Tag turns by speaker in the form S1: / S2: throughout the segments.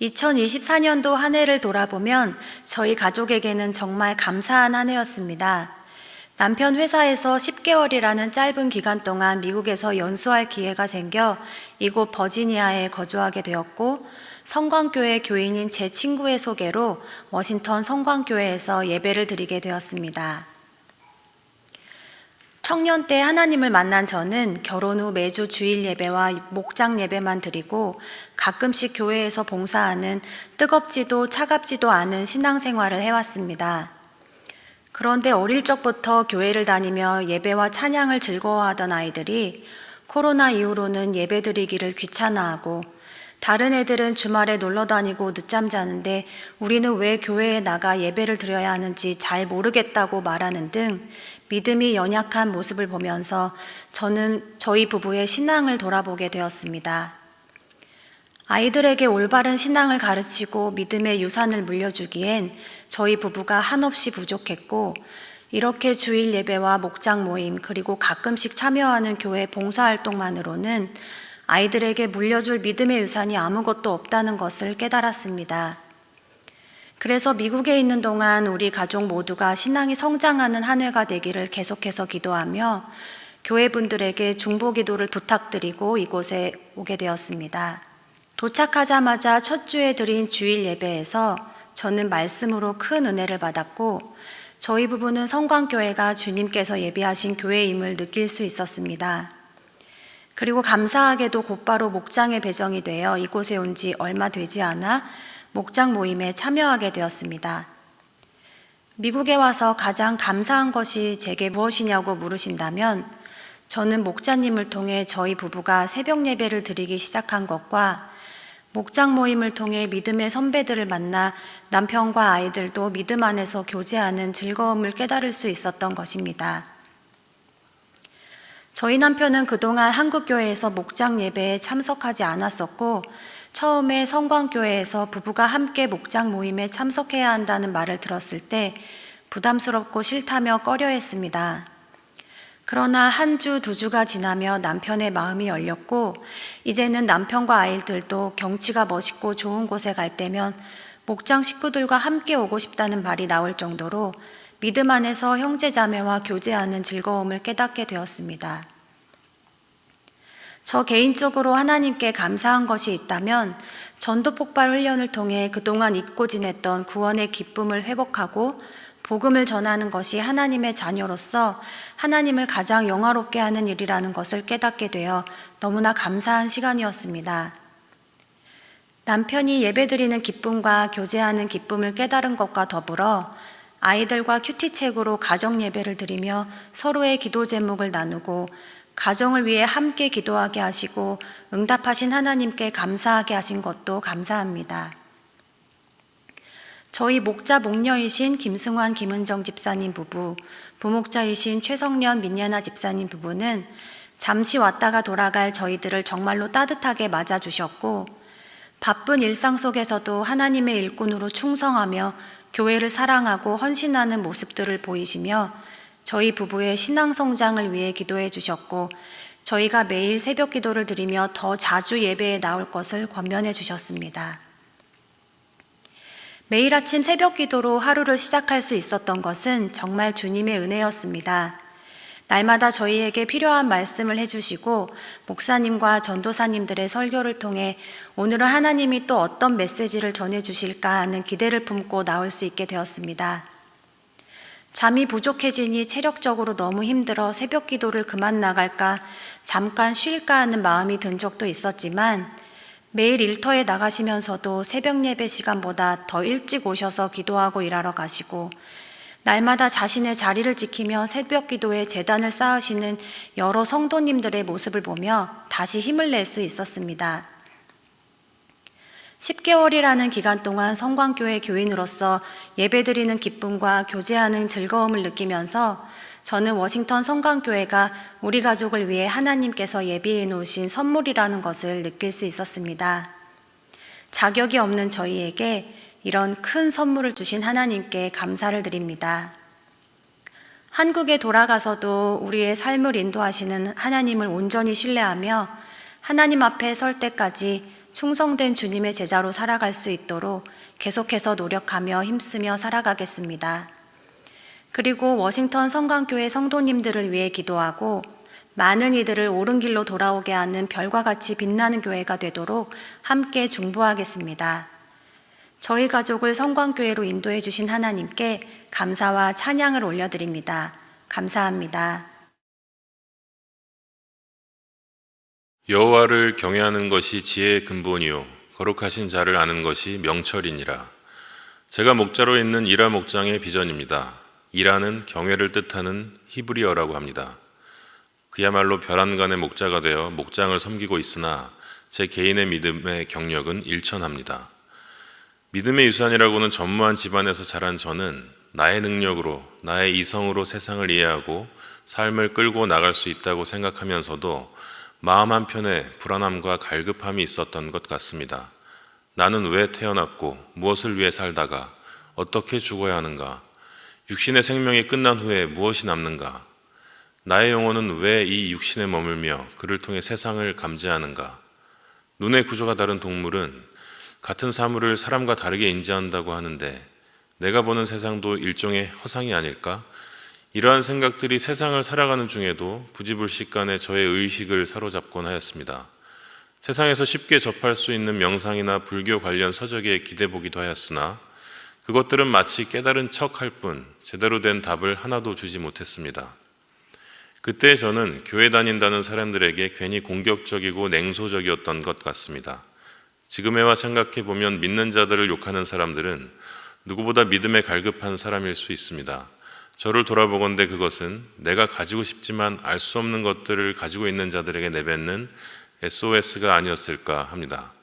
S1: 2024년도 한 해를 돌아보면 저희 가족에게는 정말 감사한 한 해였습니다. 남편 회사에서 10개월이라는 짧은 기간 동안 미국에서 연수할 기회가 생겨 이곳 버지니아에 거주하게 되었고, 성광교회 교인인 제 친구의 소개로 워싱턴 성광교회에서 예배를 드리게 되었습니다. 청년 때 하나님을 만난 저는 결혼 후 매주 주일 예배와 목장 예배만 드리고 가끔씩 교회에서 봉사하는 뜨겁지도 차갑지도 않은 신앙생활을 해왔습니다. 그런데 어릴 적부터 교회를 다니며 예배와 찬양을 즐거워하던 아이들이 코로나 이후로는 예배 드리기를 귀찮아하고, 다른 애들은 주말에 놀러 다니고 늦잠 자는데 우리는 왜 교회에 나가 예배를 드려야 하는지 잘 모르겠다고 말하는 등 믿음이 연약한 모습을 보면서 저는 저희 부부의 신앙을 돌아보게 되었습니다. 아이들에게 올바른 신앙을 가르치고 믿음의 유산을 물려주기엔 저희 부부가 한없이 부족했고, 이렇게 주일 예배와 목장 모임 그리고 가끔씩 참여하는 교회 봉사활동만으로는 아이들에게 물려줄 믿음의 유산이 아무것도 없다는 것을 깨달았습니다. 그래서 미국에 있는 동안 우리 가족 모두가 신앙이 성장하는 한 해가 되기를 계속해서 기도하며 교회 분들에게 중보 기도를 부탁드리고 이곳에 오게 되었습니다. 도착하자마자 첫 주에 드린 주일 예배에서 저는 말씀으로 큰 은혜를 받았고, 저희 부부는 성광교회가 주님께서 예비하신 교회임을 느낄 수 있었습니다. 그리고 감사하게도 곧바로 목장에 배정이 되어 이곳에 온 지 얼마 되지 않아 목장 모임에 참여하게 되었습니다. 미국에 와서 가장 감사한 것이 제게 무엇이냐고 물으신다면, 저는 목자님을 통해 저희 부부가 새벽 예배를 드리기 시작한 것과 목장 모임을 통해 믿음의 선배들을 만나 남편과 아이들도 믿음 안에서 교제하는 즐거움을 깨달을 수 있었던 것입니다. 저희 남편은 그동안 한국교회에서 목장 예배에 참석하지 않았었고, 처음에 성광교회에서 부부가 함께 목장 모임에 참석해야 한다는 말을 들었을 때 부담스럽고 싫다며 꺼려했습니다. 그러나 한 주, 두 주가 지나며 남편의 마음이 열렸고, 이제는 남편과 아이들도 경치가 멋있고 좋은 곳에 갈 때면 목장 식구들과 함께 오고 싶다는 말이 나올 정도로 믿음 안에서 형제자매와 교제하는 즐거움을 깨닫게 되었습니다. 저 개인적으로 하나님께 감사한 것이 있다면 전도 폭발 훈련을 통해 그동안 잊고 지냈던 구원의 기쁨을 회복하고 복음을 전하는 것이 하나님의 자녀로서 하나님을 가장 영화롭게 하는 일이라는 것을 깨닫게 되어 너무나 감사한 시간이었습니다. 남편이 예배드리는 기쁨과 교제하는 기쁨을 깨달은 것과 더불어 아이들과 큐티책으로 가정 예배를 드리며 서로의 기도 제목을 나누고 가정을 위해 함께 기도하게 하시고 응답하신 하나님께 감사하게 하신 것도 감사합니다. 저희 목자 목녀이신 김승환 김은정 집사님 부부, 부목자이신 최성련 민예나 집사님 부부는 잠시 왔다가 돌아갈 저희들을 정말로 따뜻하게 맞아주셨고, 바쁜 일상 속에서도 하나님의 일꾼으로 충성하며 교회를 사랑하고 헌신하는 모습들을 보이시며 저희 부부의 신앙 성장을 위해 기도해 주셨고, 저희가 매일 새벽 기도를 드리며 더 자주 예배에 나올 것을 권면해 주셨습니다. 매일 아침 새벽 기도로 하루를 시작할 수 있었던 것은 정말 주님의 은혜였습니다. 날마다 저희에게 필요한 말씀을 해주시고 목사님과 전도사님들의 설교를 통해 오늘은 하나님이 또 어떤 메시지를 전해주실까 하는 기대를 품고 나올 수 있게 되었습니다. 잠이 부족해지니 체력적으로 너무 힘들어 새벽 기도를 그만 나갈까, 잠깐 쉴까 하는 마음이 든 적도 있었지만, 매일 일터에 나가시면서도 새벽 예배 시간보다 더 일찍 오셔서 기도하고 일하러 가시고, 날마다 자신의 자리를 지키며 새벽 기도에 제단을 쌓으시는 여러 성도님들의 모습을 보며 다시 힘을 낼 수 있었습니다. 10개월이라는 기간 동안 성광교회 교인으로서 예배드리는 기쁨과 교제하는 즐거움을 느끼면서 저는 워싱턴 성광교회가 우리 가족을 위해 하나님께서 예비해 놓으신 선물이라는 것을 느낄 수 있었습니다. 자격이 없는 저희에게 이런 큰 선물을 주신 하나님께 감사를 드립니다. 한국에 돌아가서도 우리의 삶을 인도하시는 하나님을 온전히 신뢰하며 하나님 앞에 설 때까지 충성된 주님의 제자로 살아갈 수 있도록 계속해서 노력하며 힘쓰며 살아가겠습니다. 그리고 워싱턴 성강교회 성도님들을 위해 기도하고 많은 이들을 옳은 길로 돌아오게 하는 별과 같이 빛나는 교회가 되도록 함께 중보하겠습니다. 저희 가족을 성광교회로 인도해 주신 하나님께 감사와 찬양을 올려드립니다. 감사합니다.
S2: 여호와를 경외하는 것이 지혜의 근본이요 거룩하신 자를 아는 것이 명철이니라. 제가 목자로 있는 이라 목장의 비전입니다. 이라는 경외를 뜻하는 히브리어라고 합니다. 그야말로 별안간의 목자가 되어 목장을 섬기고 있으나 제 개인의 믿음의 경력은 일천합니다. 믿음의 유산이라고는 전무한 집안에서 자란 저는 나의 능력으로, 나의 이성으로 세상을 이해하고 삶을 끌고 나갈 수 있다고 생각하면서도 마음 한편에 불안함과 갈급함이 있었던 것 같습니다. 나는 왜 태어났고 무엇을 위해 살다가 어떻게 죽어야 하는가? 육신의 생명이 끝난 후에 무엇이 남는가? 나의 영혼은 왜 이 육신에 머물며 그를 통해 세상을 감지하는가? 눈의 구조가 다른 동물은 같은 사물을 사람과 다르게 인지한다고 하는데 내가 보는 세상도 일종의 허상이 아닐까? 이러한 생각들이 세상을 살아가는 중에도 부지불식간에 저의 의식을 사로잡곤 하였습니다. 세상에서 쉽게 접할 수 있는 명상이나 불교 관련 서적에 기대보기도 하였으나 그것들은 마치 깨달은 척할 뿐 제대로 된 답을 하나도 주지 못했습니다. 그때 저는 교회 다닌다는 사람들에게 괜히 공격적이고 냉소적이었던 것 같습니다. 지금에 와 생각해 보면 믿는 자들을 욕하는 사람들은 누구보다 믿음에 갈급한 사람일 수 있습니다. 저를 돌아보건대 그것은 내가 가지고 싶지만 알 수 없는 것들을 가지고 있는 자들에게 내뱉는 SOS가 아니었을까 합니다.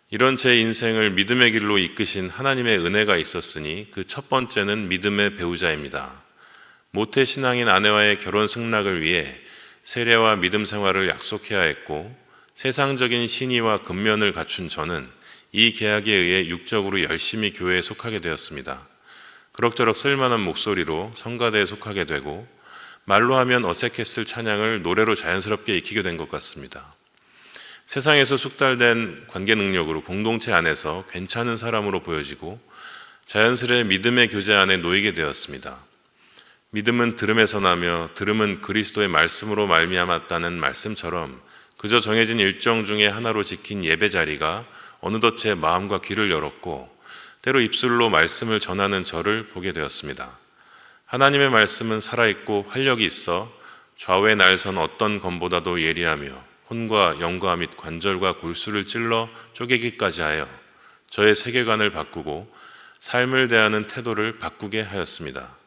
S2: 이런 제 인생을 믿음의 길로 이끄신 하나님의 은혜가 있었으니 그 첫 번째는 믿음의 배우자입니다. 모태신앙인 아내와의 결혼 승낙을 위해 세례와 믿음 생활을 약속해야 했고 세상적인 신의와 근면을 갖춘 저는 이 계약에 의해 육적으로 열심히 교회에 속하게 되었습니다. 그럭저럭 쓸만한 목소리로 성가대에 속하게 되고 말로 하면 어색했을 찬양을 노래로 자연스럽게 익히게 된 것 같습니다. 세상에서 숙달된 관계 능력으로 공동체 안에서 괜찮은 사람으로 보여지고 자연스레 믿음의 교제 안에 놓이게 되었습니다. 믿음은 들음에서 나며 들음은 그리스도의 말씀으로 말미암았다는 말씀처럼 그저 정해진 일정 중에 하나로 지킨 예배 자리가 어느덧 제 마음과 귀를 열었고 때로 입술로 말씀을 전하는 저를 보게 되었습니다. 하나님의 말씀은 살아있고 활력이 있어 좌우에 날선 어떤 검보다도 예리하며 혼과 영과 및 관절과 골수를 찔러 쪼개기까지 하여 저의 세계관을 바꾸고 삶을 대하는 태도를 바꾸게 하였습니다.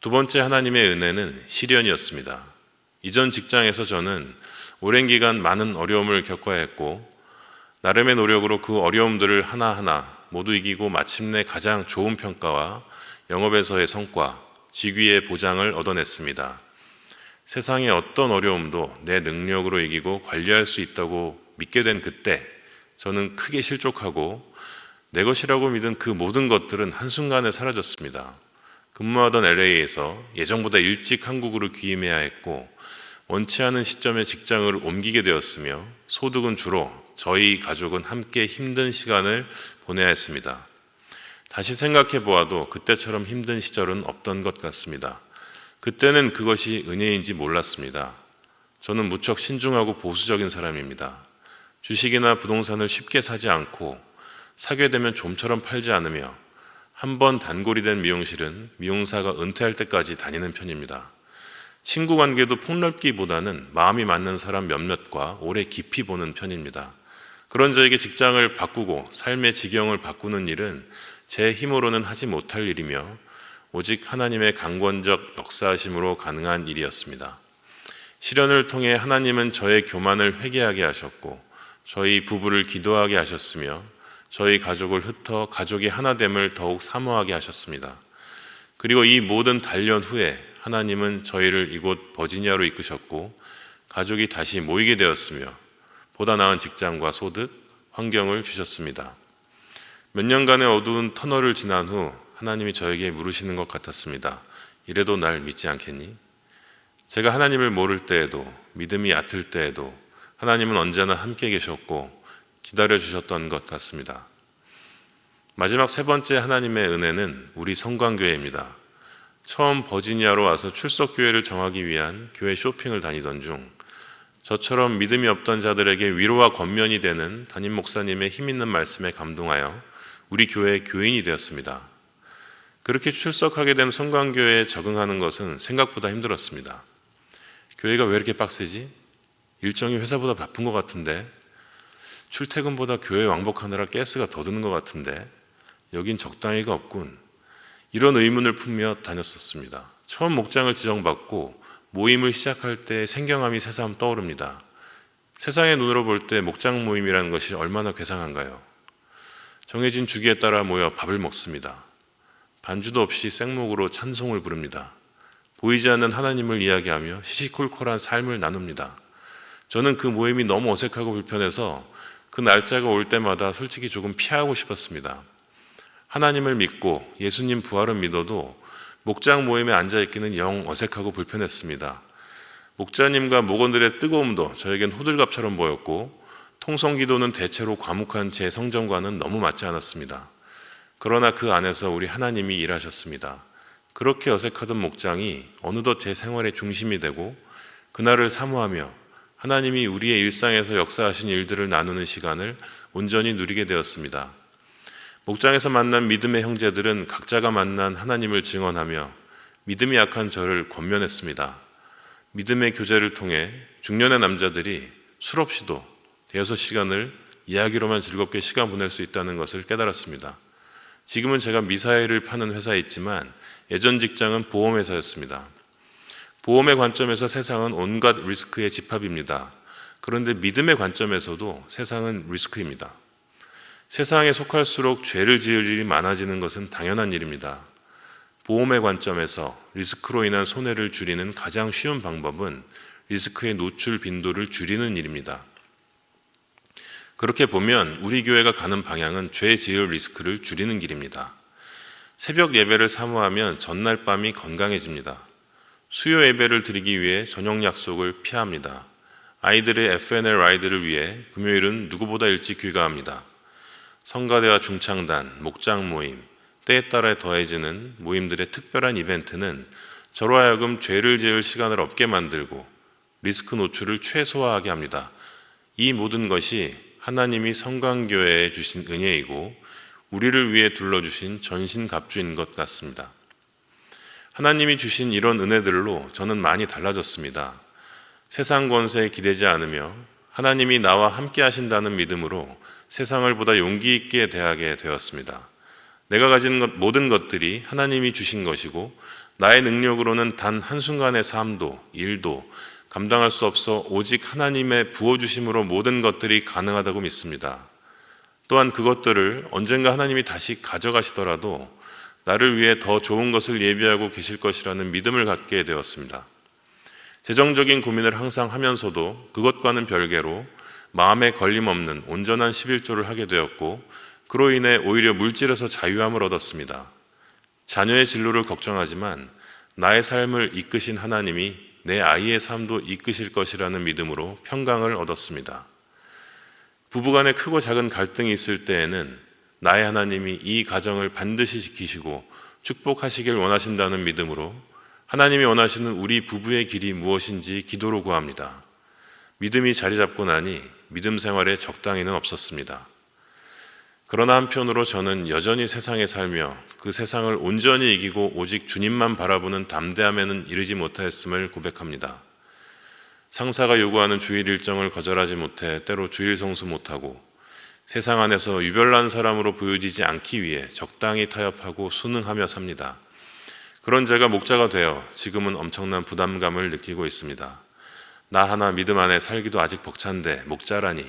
S2: 두 번째 하나님의 은혜는 시련이었습니다. 이전 직장에서 저는 오랜 기간 많은 어려움을 겪어야 했고 나름의 노력으로 그 어려움들을 하나하나 모두 이기고 마침내 가장 좋은 평가와 영업에서의 성과, 직위의 보장을 얻어냈습니다. 세상의 어떤 어려움도 내 능력으로 이기고 관리할 수 있다고 믿게 된 그때 저는 크게 실족하고 내 것이라고 믿은 그 모든 것들은 한순간에 사라졌습니다. 근무하던 LA에서 예정보다 일찍 한국으로 귀임해야 했고 원치 않은 시점에 직장을 옮기게 되었으며 소득은 줄어 저희 가족은 함께 힘든 시간을 보내야 했습니다. 다시 생각해 보아도 그때처럼 힘든 시절은 없던 것 같습니다. 그때는 그것이 은혜인지 몰랐습니다. 저는 무척 신중하고 보수적인 사람입니다. 주식이나 부동산을 쉽게 사지 않고 사게 되면 좀처럼 팔지 않으며 한 번 단골이 된 미용실은 미용사가 은퇴할 때까지 다니는 편입니다. 친구 관계도 폭넓기보다는 마음이 맞는 사람 몇몇과 오래 깊이 보는 편입니다. 그런 저에게 직장을 바꾸고 삶의 지경을 바꾸는 일은 제 힘으로는 하지 못할 일이며 오직 하나님의 강권적 역사하심으로 가능한 일이었습니다. 시련을 통해 하나님은 저의 교만을 회개하게 하셨고 저희 부부를 기도하게 하셨으며 저희 가족을 흩어 가족이 하나됨을 더욱 사모하게 하셨습니다. 그리고 이 모든 단련 후에 하나님은 저희를 이곳 버지니아로 이끄셨고 가족이 다시 모이게 되었으며 보다 나은 직장과 소득, 환경을 주셨습니다. 몇 년간의 어두운 터널을 지난 후 하나님이 저에게 물으시는 것 같았습니다. 이래도 날 믿지 않겠니? 제가 하나님을 모를 때에도 믿음이 얕을 때에도 하나님은 언제나 함께 계셨고 기다려 주셨던 것 같습니다. 마지막 세 번째 하나님의 은혜는 우리 성광교회입니다. 처음 버지니아로 와서 출석교회를 정하기 위한 교회 쇼핑을 다니던 중 저처럼 믿음이 없던 자들에게 위로와 권면이 되는 담임 목사님의 힘있는 말씀에 감동하여 우리 교회의 교인이 되었습니다. 그렇게 출석하게 된 성광교회에 적응하는 것은 생각보다 힘들었습니다. 교회가 왜 이렇게 빡세지? 일정이 회사보다 바쁜 것 같은데, 출퇴근보다 교회 왕복하느라 가스가 더 드는 것 같은데, 여긴 적당히가 없군. 이런 의문을 품며 다녔었습니다. 처음 목장을 지정받고 모임을 시작할 때 생경함이 새삼 떠오릅니다. 세상의 눈으로 볼 때 목장 모임이라는 것이 얼마나 괴상한가요? 정해진 주기에 따라 모여 밥을 먹습니다. 반주도 없이 생목으로 찬송을 부릅니다. 보이지 않는 하나님을 이야기하며 시시콜콜한 삶을 나눕니다. 저는 그 모임이 너무 어색하고 불편해서 그 날짜가 올 때마다 솔직히 조금 피하고 싶었습니다. 하나님을 믿고 예수님 부활은 믿어도 목장 모임에 앉아있기는 영 어색하고 불편했습니다. 목자님과 목원들의 뜨거움도 저에겐 호들갑처럼 보였고 통성기도는 대체로 과묵한 제 성정과는 너무 맞지 않았습니다. 그러나 그 안에서 우리 하나님이 일하셨습니다. 그렇게 어색하던 목장이 어느덧 제 생활의 중심이 되고 그날을 사모하며 하나님이 우리의 일상에서 역사하신 일들을 나누는 시간을 온전히 누리게 되었습니다. 목장에서 만난 믿음의 형제들은 각자가 만난 하나님을 증언하며 믿음이 약한 저를 권면했습니다. 믿음의 교제를 통해 중년의 남자들이 술 없이도 대여섯 시간을 이야기로만 즐겁게 시간 보낼 수 있다는 것을 깨달았습니다. 지금은 제가 미사일을 파는 회사에 있지만 예전 직장은 보험회사였습니다. 보험의 관점에서 세상은 온갖 리스크의 집합입니다. 그런데 믿음의 관점에서도 세상은 리스크입니다. 세상에 속할수록 죄를 지을 일이 많아지는 것은 당연한 일입니다. 보험의 관점에서 리스크로 인한 손해를 줄이는 가장 쉬운 방법은 리스크의 노출 빈도를 줄이는 일입니다. 그렇게 보면 우리 교회가 가는 방향은 죄 지을 리스크를 줄이는 길입니다. 새벽 예배를 사모하면 전날 밤이 건강해집니다. 수요 예배를 드리기 위해 저녁 약속을 피합니다. 아이들의 FNL 라이드를 위해 금요일은 누구보다 일찍 귀가합니다. 성가대와 중창단, 목장 모임, 때에 따라 더해지는 모임들의 특별한 이벤트는 저로 하여금 죄를 지을 시간을 없게 만들고 리스크 노출을 최소화하게 합니다. 이 모든 것이 하나님이 성광교회에 주신 은혜이고 우리를 위해 둘러주신 전신갑주인 것 같습니다. 하나님이 주신 이런 은혜들로 저는 많이 달라졌습니다. 세상 권세에 기대지 않으며 하나님이 나와 함께 하신다는 믿음으로 세상을 보다 용기 있게 대하게 되었습니다. 내가 가진 모든 것들이 하나님이 주신 것이고 나의 능력으로는 단 한순간의 삶도 일도 감당할 수 없어 오직 하나님의 부어주심으로 모든 것들이 가능하다고 믿습니다. 또한 그것들을 언젠가 하나님이 다시 가져가시더라도 나를 위해 더 좋은 것을 예비하고 계실 것이라는 믿음을 갖게 되었습니다. 재정적인 고민을 항상 하면서도 그것과는 별개로 마음에 걸림없는 온전한 11조를 하게 되었고 그로 인해 오히려 물질에서 자유함을 얻었습니다. 자녀의 진로를 걱정하지만 나의 삶을 이끄신 하나님이 내 아이의 삶도 이끄실 것이라는 믿음으로 평강을 얻었습니다. 부부간에 크고 작은 갈등이 있을 때에는 나의 하나님이 이 가정을 반드시 지키시고 축복하시길 원하신다는 믿음으로 하나님이 원하시는 우리 부부의 길이 무엇인지 기도로 구합니다. 믿음이 자리 잡고 나니 믿음 생활에 적당히는 없었습니다. 그러나 한편으로 저는 여전히 세상에 살며 그 세상을 온전히 이기고 오직 주님만 바라보는 담대함에는 이르지 못하였음을 고백합니다. 상사가 요구하는 주일 일정을 거절하지 못해 때로 주일 성수 못하고 세상 안에서 유별난 사람으로 보여지지 않기 위해 적당히 타협하고 순응하며 삽니다. 그런 제가 목자가 되어 지금은 엄청난 부담감을 느끼고 있습니다. 나 하나 믿음 안에 살기도 아직 벅찬데 목자라니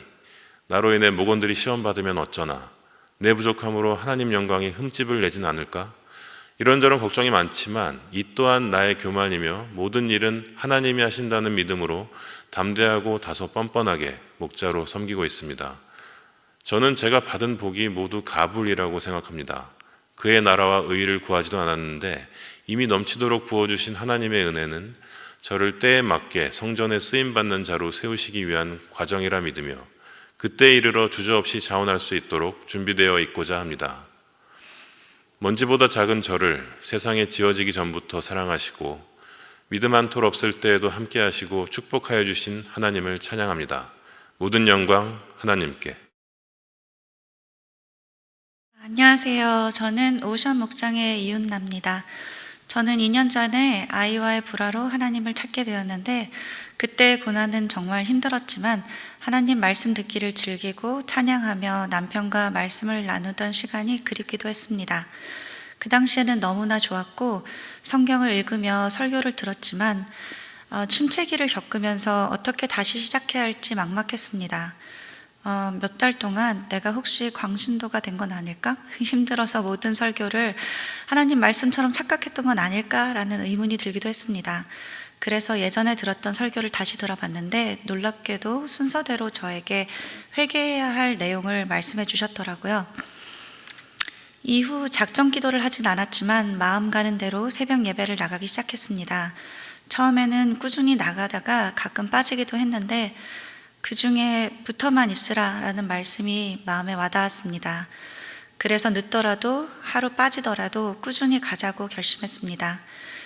S2: 나로 인해 목원들이 시험받으면 어쩌나 내 부족함으로 하나님 영광이 흠집을 내진 않을까? 이런저런 걱정이 많지만 이 또한 나의 교만이며 모든 일은 하나님이 하신다는 믿음으로 담대하고 다소 뻔뻔하게 목자로 섬기고 있습니다. 저는 제가 받은 복이 모두 가불이라고 생각합니다. 그의 나라와 의의를 구하지도 않았는데 이미 넘치도록 부어주신 하나님의 은혜는 저를 때에 맞게 성전에 쓰임받는 자로 세우시기 위한 과정이라 믿으며 그때 이르러 주저없이 자원할 수 있도록 준비되어 있고자 합니다. 먼지보다 작은 저를 세상에 지어지기 전부터 사랑하시고 믿음 한 톨 없을 때에도 함께 하시고 축복하여 주신 하나님을 찬양합니다. 모든 영광 하나님께.
S3: 안녕하세요. 저는 오션 목장의 이윤나입니다. 저는 2년 전에 아이와의 불화로 하나님을 찾게 되었는데 그때 고난은 정말 힘들었지만 하나님 말씀 듣기를 즐기고 찬양하며 남편과 말씀을 나누던 시간이 그립기도 했습니다. 그 당시에는 너무나 좋았고 성경을 읽으며 설교를 들었지만 침체기를 겪으면서 어떻게 다시 시작해야 할지 막막했습니다. 몇 달 동안 내가 혹시 광신도가 된 건 아닐까? 힘들어서 모든 설교를 하나님 말씀처럼 착각했던 건 아닐까라는 의문이 들기도 했습니다. 그래서 예전에 들었던 설교를 다시 들어봤는데 놀랍게도 순서대로 저에게 회개해야 할 내용을 말씀해 주셨더라고요. 이후 작정 기도를 하진 않았지만 마음 가는 대로 새벽 예배를 나가기 시작했습니다. 처음에는 꾸준히 나가다가 가끔 빠지기도 했는데 그 중에 붙어만 있으라라는 말씀이 마음에 와닿았습니다. 그래서 늦더라도 하루 빠지더라도 꾸준히 가자고 결심했습니다.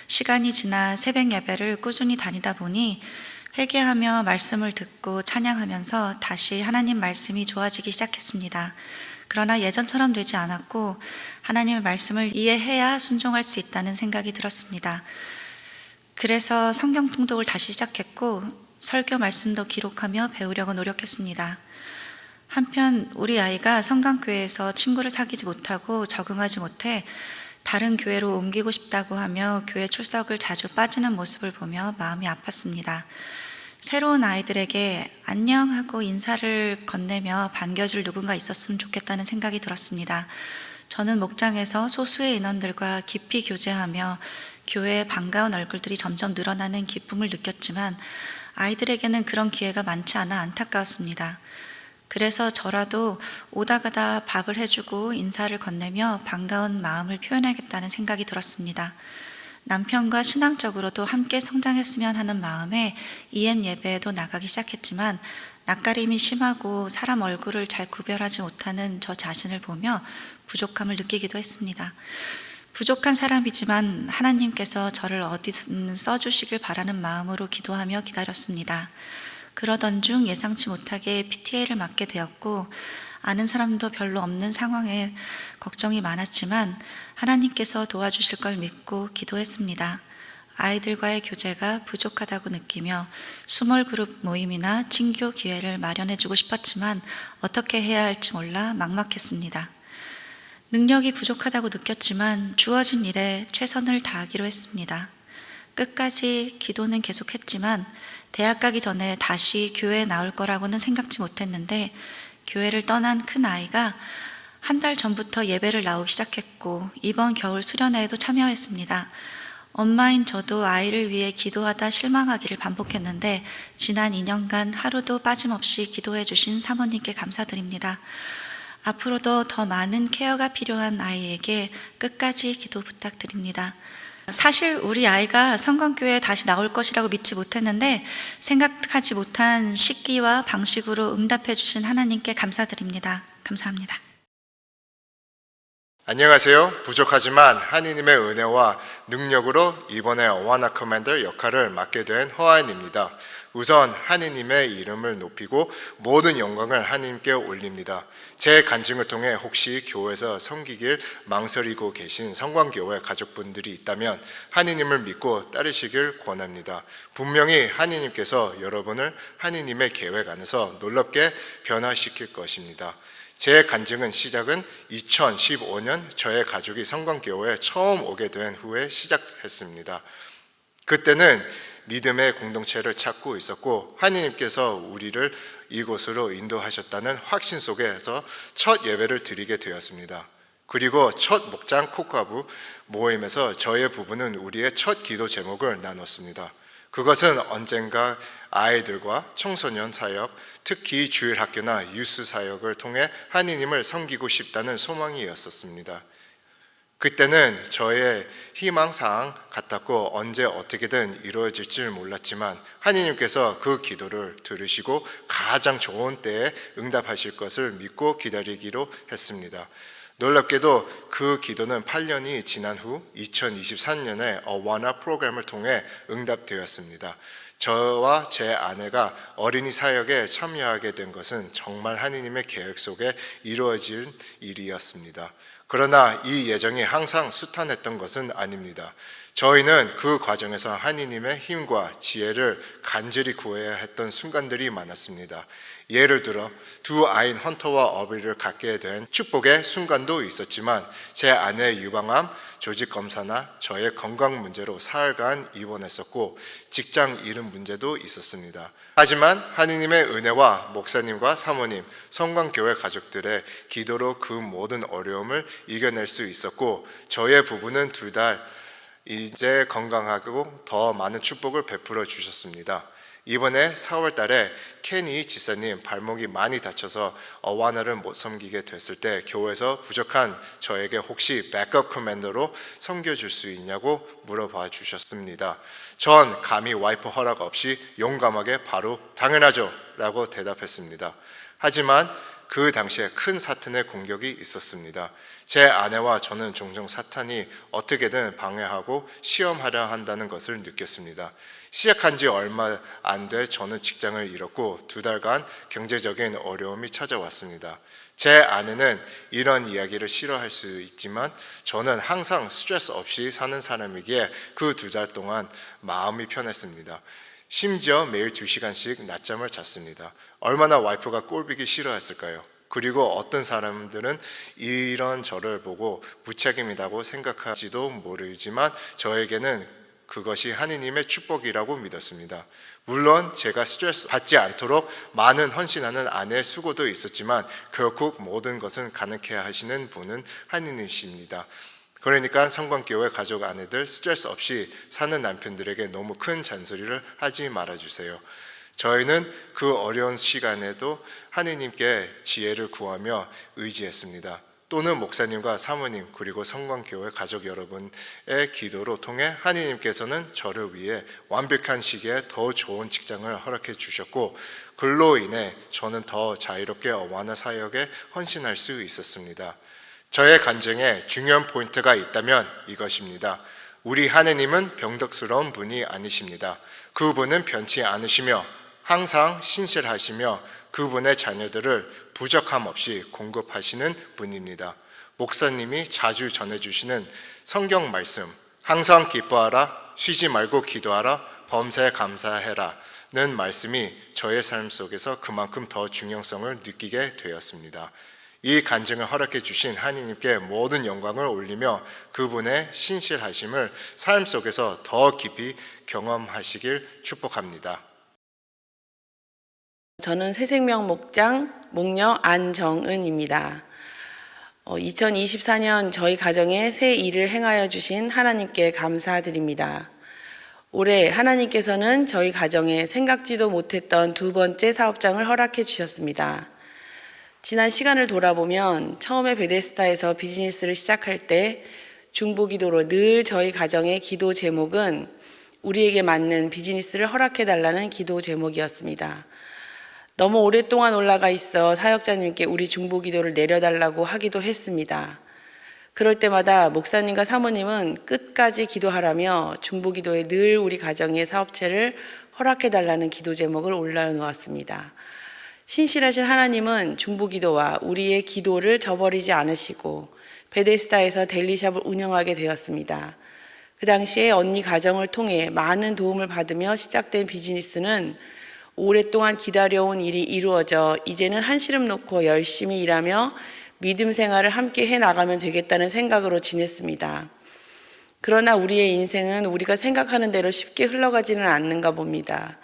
S3: 시간이 지나 새벽 예배를 꾸준히 다니다 보니 회개하며 말씀을 듣고 찬양하면서 다시 하나님 말씀이 좋아지기 시작했습니다. 그러나 예전처럼 되지 않았고 하나님의 말씀을 이해해야 순종할 수 있다는 생각이 들었습니다. 그래서 성경 통독을 다시 시작했고 설교 말씀도 기록하며 배우려고 노력했습니다. 한편 우리 아이가 성강교회에서 친구를 사귀지 못하고 적응하지 못해 다른 교회로 옮기고 싶다고 하며 교회 출석을 자주 빠지는 모습을 보며 마음이 아팠습니다. 새로운 아이들에게 안녕하고 인사를 건네며 반겨줄 누군가 있었으면 좋겠다는 생각이 들었습니다. 저는 목장에서 소수의 인원들과 깊이 교제하며 교회의 반가운 얼굴들이 점점 늘어나는 기쁨을 느꼈지만 아이들에게는 그런 기회가 많지 않아 안타까웠습니다. 그래서 저라도 오다 가다 밥을 해주고 인사를 건네며 반가운 마음을 표현하겠다는 생각이 들었습니다. 남편과 신앙적으로도 함께 성장했으면 하는 마음에 EM 예배에도 나가기 시작했지만 낯가림이 심하고 사람 얼굴을 잘 구별하지 못하는 저 자신을 보며 부족함을 느끼기도 했습니다. 부족한 사람이지만 하나님께서 저를 어디든 써주시길 바라는 마음으로 기도하며 기다렸습니다. 그러던 중 예상치 못하게 PTA를 맡게 되었고 아는 사람도 별로 없는 상황에 걱정이 많았지만 하나님께서 도와주실 걸 믿고 기도했습니다. 아이들과의 교제가 부족하다고 느끼며 스몰 그룹 모임이나 친교 기회를 마련해주고 싶었지만 어떻게 해야 할지 몰라 막막했습니다. 능력이 부족하다고 느꼈지만 주어진 일에 최선을 다하기로 했습니다. 끝까지 기도는 계속했지만 대학 가기 전에 다시 교회에 나올 거라고는 생각지 못했는데 교회를 떠난 큰 아이가 한 달 전부터 예배를 나오기 시작했고 이번 겨울 수련회에도 참여했습니다. 엄마인 저도 아이를 위해 기도하다 실망하기를 반복했는데 지난 2년간 하루도 빠짐없이 기도해 주신 사모님께 감사드립니다. 앞으로도 더 많은 케어가 필요한 아이에게 끝까지 기도 부탁드립니다. 사실 우리 아이가 성강교회에 다시 나올 것이라고 믿지 못했는데 생각하지 못한 시기와 방식으로 응답해 주신 하나님께 감사드립니다. 감사합니다.
S4: 안녕하세요. 부족하지만 하느님의 은혜와 능력으로 이번에 어와나 커맨더 역할을 맡게 된 허아인입니다. 우선 하느님의 이름을 높이고 모든 영광을 하느님께 올립니다. 제 간증을 통해 혹시 교회에서 섬기길 망설이고 계신 성광교회 가족분들이 있다면 하느님을 믿고 따르시길 권합니다. 분명히 하느님께서 여러분을 하느님의 계획 안에서 놀랍게 변화시킬 것입니다. 제 간증은 시작은 2015년 저의 가족이 성광교회에 처음 오게 된 후에 시작했습니다. 그때는 믿음의 공동체를 찾고 있었고 하느님께서 우리를 이곳으로 인도하셨다는 확신 속에서 첫 예배를 드리게 되었습니다. 그리고 첫 목장 코카부 모임에서 저의 부부는 우리의 첫 기도 제목을 나눴습니다. 그것은 언젠가 아이들과 청소년 사역, 특히 주일학교나 유스 사역을 통해 하느님을 섬기고 싶다는 소망이었습니다. 그때는 저의 희망사항 같았고 언제 어떻게든 이루어질 줄 몰랐지만 하나님께서 그 기도를 들으시고 가장 좋은 때에 응답하실 것을 믿고 기다리기로 했습니다. 놀랍게도 그 기도는 8년이 지난 후 2023년에 어와나 프로그램을 통해 응답되었습니다. 저와 제 아내가 어린이 사역에 참여하게 된 것은 정말 하나님의 계획 속에 이루어질 일이었습니다. 그러나 이 예정이 항상 수탄했던 것은 아닙니다. 저희는 그 과정에서 하나님의 힘과 지혜를 간절히 구해야 했던 순간들이 많았습니다. 예를 들어 두 아이인 헌터와 어비를 갖게 된 축복의 순간도 있었지만 제 아내의 유방암, 조직 검사나 저의 건강 문제로 사흘간 입원했었고 직장 잃은 문제도 있었습니다. 하지만 하느님의 은혜와 목사님과 사모님, 성광교회 가족들의 기도로 그 모든 어려움을 이겨낼 수 있었고 저의 부부는 2달 이제 건강하고 더 많은 축복을 베풀어 주셨습니다. 이번에 4월 달에 케니 지사님 발목이 많이 다쳐서 어와나를 못 섬기게 됐을 때 교회에서 부족한 저에게 혹시 백업 커맨더로 섬겨줄 수 있냐고 물어봐 주셨습니다. 전 감히 와이프 허락 없이 용감하게 바로 당연하죠 라고 대답했습니다. 하지만 그 당시에 큰 사탄의 공격이 있었습니다. 제 아내와 저는 종종 사탄이 어떻게든 방해하고 시험하려 한다는 것을 느꼈습니다. 시작한 지 얼마 안 돼 저는 직장을 잃었고 2달간 경제적인 어려움이 찾아왔습니다. 제 아내는 이런 이야기를 싫어할 수 있지만 저는 항상 스트레스 없이 사는 사람이기에 그 2달 동안 마음이 편했습니다. 심지어 매일 2시간씩 낮잠을 잤습니다. 얼마나 와이프가 꼴보기 싫어했을까요? 그리고 어떤 사람들은 이런 저를 보고 무책임이라고 생각할지도 모르지만 저에게는 그것이 하느님의 축복이라고 믿었습니다. 물론 제가 스트레스 받지 않도록 많은 헌신하는 아내의 수고도 있었지만 결국 모든 것은 가능케 하시는 분은 하느님이십니다. 그러니까 성광교회 가족 아내들 스트레스 없이 사는 남편들에게 너무 큰 잔소리를 하지 말아주세요. 저희는 그 어려운 시간에도 하느님께 지혜를 구하며 의지했습니다. 또는 목사님과 사모님 그리고 성광교회 가족 여러분의 기도로 통해 하느님께서는 저를 위해 완벽한 시기에 더 좋은 직장을 허락해 주셨고 그로 인해 저는 더 자유롭게 어와나 사역에 헌신할 수 있었습니다. 저의 간증에 중요한 포인트가 있다면 이것입니다. 우리 하느님은 병덕스러운 분이 아니십니다. 그분은 변치 않으시며 항상 신실하시며 그분의 자녀들을 부족함 없이 공급하시는 분입니다. 목사님이 자주 전해주시는 성경 말씀, 항상 기뻐하라, 쉬지 말고 기도하라, 범사에 감사해라 는 말씀이 저의 삶 속에서 그만큼 더 중요성을 느끼게 되었습니다. 이 간증을 허락해 주신 하느님께 모든 영광을 올리며 그분의 신실하심을 삶 속에서 더 깊이 경험하시길 축복합니다.
S5: 저는 새생명 목장 목녀 안정은입니다. 2024년 저희 가정에 새 일을 행하여 주신 하나님께 감사드립니다. 올해 하나님께서는 저희 가정에 생각지도 못했던 2번째 사업장을 허락해 주셨습니다. 지난 시간을 돌아보면 처음에 베데스다에서 비즈니스를 시작할 때 중보기도로 늘 저희 가정의 기도 제목은 우리에게 맞는 비즈니스를 허락해 달라는 기도 제목이었습니다. 너무 오랫동안 올라가 있어 사역자님께 우리 중보기도를 내려달라고 하기도 했습니다. 그럴 때마다 목사님과 사모님은 끝까지 기도하라며 중보기도에 늘 우리 가정의 사업체를 허락해 달라는 기도 제목을 올려놓았습니다. 신실하신 하나님은 중보기도와 우리의 기도를 저버리지 않으시고 베데스다에서 델리샵을 운영하게 되었습니다. 그 당시에 언니 가정을 통해 많은 도움을 받으며 시작된 비즈니스는 오랫동안 기다려온 일이 이루어져 이제는 한시름 놓고 열심히 일하며 믿음 생활을 함께 해나가면 되겠다는 생각으로 지냈습니다. 그러나 우리의 인생은 우리가 생각하는 대로 쉽게 흘러가지는 않는가 봅니다.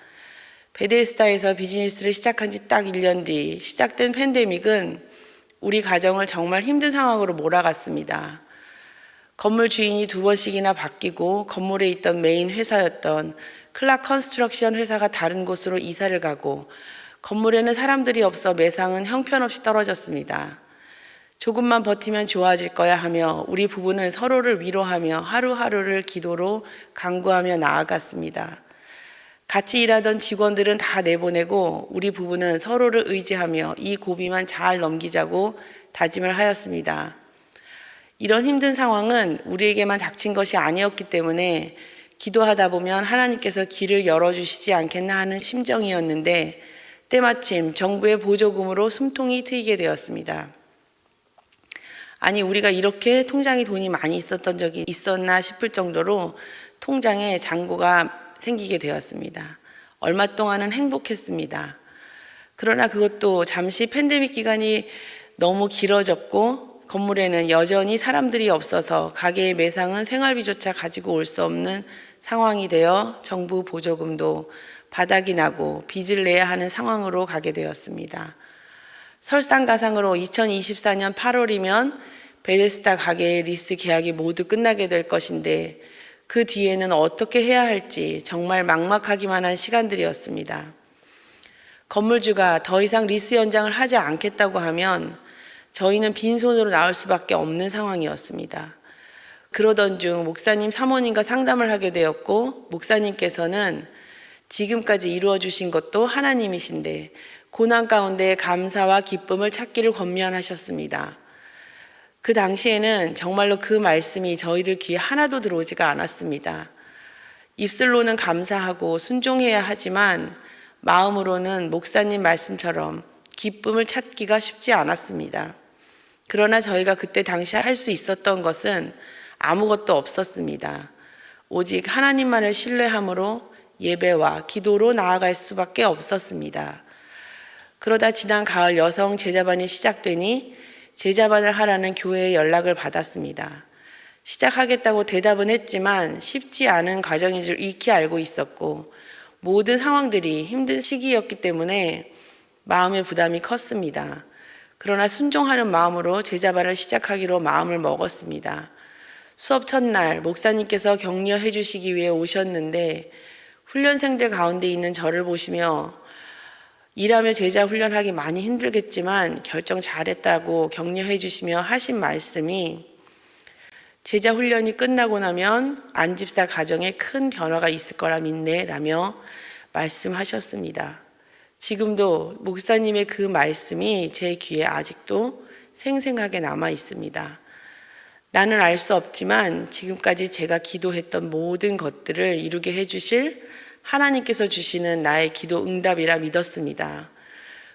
S5: 베데스다에서 비즈니스를 시작한 지 딱 1년 뒤 시작된 팬데믹은 우리 가정을 정말 힘든 상황으로 몰아갔습니다. 건물 주인이 2번씩이나 바뀌고 건물에 있던 메인 회사였던 클락 컨스트럭션 회사가 다른 곳으로 이사를 가고 건물에는 사람들이 없어 매상은 형편없이 떨어졌습니다. 조금만 버티면 좋아질 거야 하며 우리 부부는 서로를 위로하며 하루하루를 기도로 간구하며 나아갔습니다. 같이 일하던 직원들은 다 내보내고 우리 부부는 서로를 의지하며 이 고비만 잘 넘기자고 다짐을 하였습니다. 이런 힘든 상황은 우리에게만 닥친 것이 아니었기 때문에 기도하다 보면 하나님께서 길을 열어주시지 않겠나 하는 심정이었는데 때마침 정부의 보조금으로 숨통이 트이게 되었습니다. 아니, 우리가 이렇게 통장에 돈이 많이 있었던 적이 있었나 싶을 정도로 통장에 잔고가 생기게 되었습니다. 얼마 동안은 행복했습니다. 그러나 그것도 잠시 팬데믹 기간이 너무 길어졌고 건물에는 여전히 사람들이 없어서 가게의 매상은 생활비조차 가지고 올 수 없는 상황이 되어 정부 보조금도 바닥이 나고 빚을 내야 하는 상황으로 가게 되었습니다. 설상가상으로 2024년 8월이면 베데스다 가게의 리스 계약이 모두 끝나게 될 것인데 그 뒤에는 어떻게 해야 할지 정말 막막하기만 한 시간들이었습니다. 건물주가 더 이상 리스 연장을 하지 않겠다고 하면 저희는 빈손으로 나올 수밖에 없는 상황이었습니다. 그러던 중 목사님 사모님과 상담을 하게 되었고 목사님께서는 지금까지 이루어 주신 것도 하나님이신데 고난 가운데 감사와 기쁨을 찾기를 권면하셨습니다. 그 당시에는 정말로 그 말씀이 저희들 귀에 하나도 들어오지가 않았습니다. 입술로는 감사하고 순종해야 하지만 마음으로는 목사님 말씀처럼 기쁨을 찾기가 쉽지 않았습니다. 그러나 저희가 그때 당시 할 수 있었던 것은 아무것도 없었습니다. 오직 하나님만을 신뢰함으로 예배와 기도로 나아갈 수밖에 없었습니다. 그러다 지난 가을 여성 제자반이 시작되니 제자반을 하라는 교회의 연락을 받았습니다. 시작하겠다고 대답은 했지만 쉽지 않은 과정인 줄 익히 알고 있었고 모든 상황들이 힘든 시기였기 때문에 마음의 부담이 컸습니다. 그러나 순종하는 마음으로 제자반을 시작하기로 마음을 먹었습니다. 수업 첫날 목사님께서 격려해 주시기 위해 오셨는데 훈련생들 가운데 있는 저를 보시며 일하며 제자 훈련하기 많이 힘들겠지만 결정 잘했다고 격려해 주시며 하신 말씀이 제자 훈련이 끝나고 나면 안집사 가정에 큰 변화가 있을 거라 믿네 라며 말씀하셨습니다. 지금도 목사님의 그 말씀이 제 귀에 아직도 생생하게 남아 있습니다. 나는 알 수 없지만 지금까지 제가 기도했던 모든 것들을 이루게 해주실 하나님께서 주시는 나의 기도 응답이라 믿었습니다.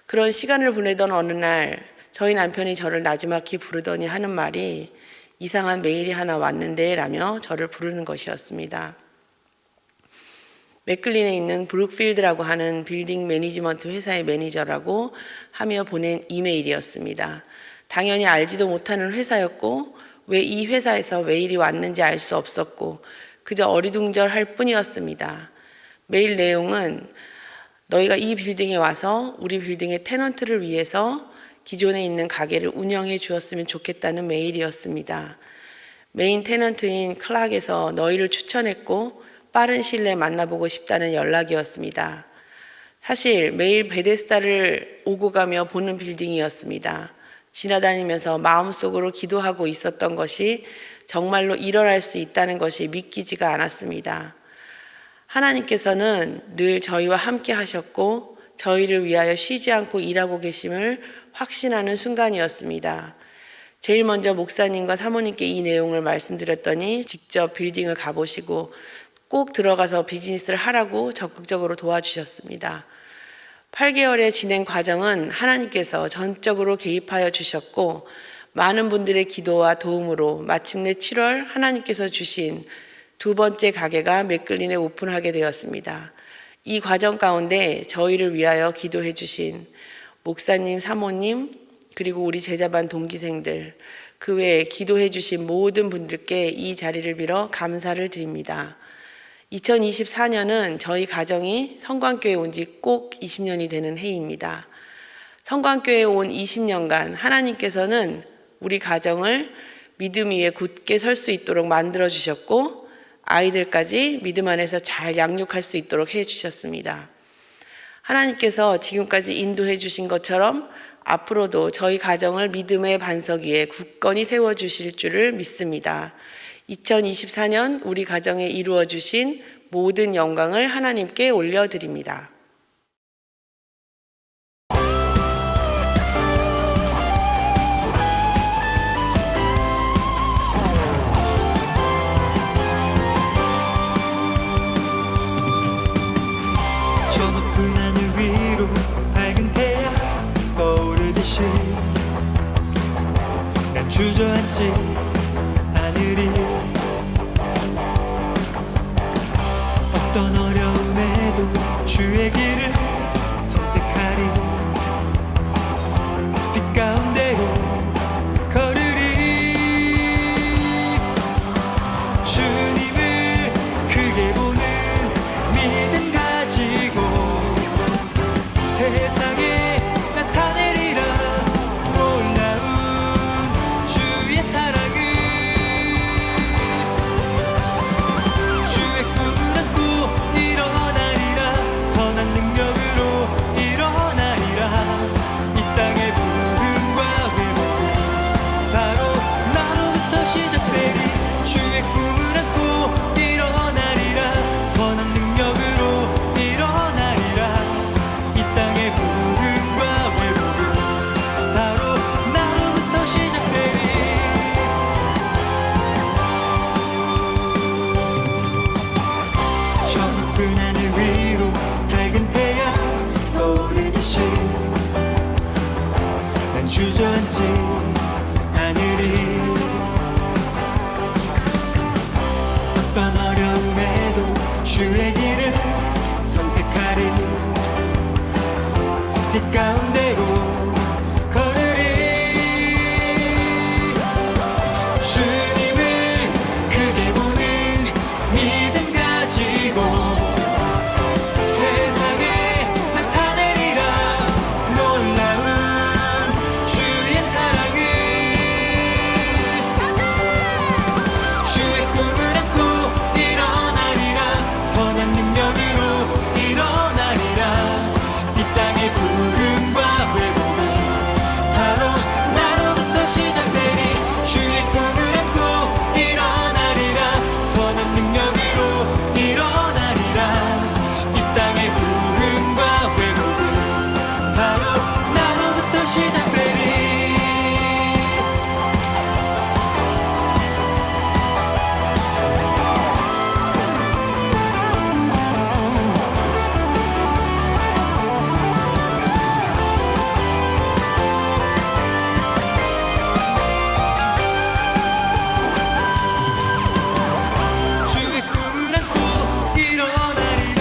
S5: 그런 시간을 보내던 어느 날 저희 남편이 저를 나지막히 부르더니 하는 말이 이상한 메일이 하나 왔는데 라며 저를 부르는 것이었습니다. 맥클린에 있는 브룩필드라고 하는 빌딩 매니지먼트 회사의 매니저라고 하며 보낸 이메일이었습니다. 당연히 알지도 못하는 회사였고 왜 이 회사에서 메일이 왔는지 알 수 없었고 그저 어리둥절할 뿐이었습니다. 메일 내용은 너희가 이 빌딩에 와서 우리 빌딩의 테넌트를 위해서 기존에 있는 가게를 운영해 주었으면 좋겠다는 메일이었습니다. 메인 테넌트인 클락에서 너희를 추천했고 빠른 시일 내에 만나보고 싶다는 연락이었습니다. 사실 매일 베데스다를 오고 가며 보는 빌딩이었습니다. 지나다니면서 마음속으로 기도하고 있었던 것이 정말로 일어날 수 있다는 것이 믿기지가 않았습니다. 하나님께서는 늘 저희와 함께 하셨고 저희를 위하여 쉬지 않고 일하고 계심을 확신하는 순간이었습니다. 제일 먼저 목사님과 사모님께 이 내용을 말씀드렸더니 직접 빌딩을 가보시고 꼭 들어가서 비즈니스를 하라고 적극적으로 도와주셨습니다. 8개월의 진행 과정은 하나님께서 전적으로 개입하여 주셨고 많은 분들의 기도와 도움으로 마침내 7월 하나님께서 주신 두 번째 가게가 맥클린에 오픈하게 되었습니다. 이 과정 가운데 저희를 위하여 기도해 주신 목사님, 사모님, 그리고 우리 제자반 동기생들, 그 외에 기도해 주신 모든 분들께 이 자리를 빌어 감사를 드립니다. 2024년은 저희 가정이 성광교회에 온 지 꼭 20년이 되는 해입니다. 성광교회에 온 20년간 하나님께서는 우리 가정을 믿음 위에 굳게 설 수 있도록 만들어 주셨고 아이들까지 믿음 안에서 잘 양육할 수 있도록 해 주셨습니다. 하나님께서 지금까지 인도해 주신 것처럼 앞으로도 저희 가정을 믿음의 반석 위에 굳건히 세워주실 줄을 믿습니다. 2024년 우리 가정에 이루어 주신 모든 영광을 하나님께 올려드립니다.
S6: 저 높은 하늘 위로 밝은 태양 떠오르듯이 난 주저앉지 않으리. 어떤 어려움에도 주의 길을 선택하리. 빛 가운데로 걸으리. 주님을 크게 보는 믿음 가지고 세상에 나타내리라. 놀라운 주의 사랑을. 주의 꿈을 안고 일어나리라. 선한 능력으로 일어나리라. 이 땅의 부흥과 회복은 바로 나로부터 시작되리. 주의 꿈을 안고 일어나리라. 선한 능력으로 일어나리라. 이 땅의 부흥과 회복은 바로 나로부터 시작되리. 저 높은 하늘 위로 밝은 태양 떠오르듯이 난 주저앉지 않으리. 어떤 어려움에도 주의 길을 선택하리. 빛 가운데로 걸으리. 주님을 크게 보는 믿음 가지고 세상에 나타내리라. 놀라운 주의 사랑을. 주의 꿈을 안고 일어나리라. 선한 능력으로 일어나리라. 이 땅의 부흥과 회복은 바로 나로부터 시작되리. 주의 꿈을 안고 일어나리라. 선한 능력으로 일어나리라. 이 땅의 부흥과 회복은 바로 나로부터 시작되리. 주의 꿈을 안고 일어나리라.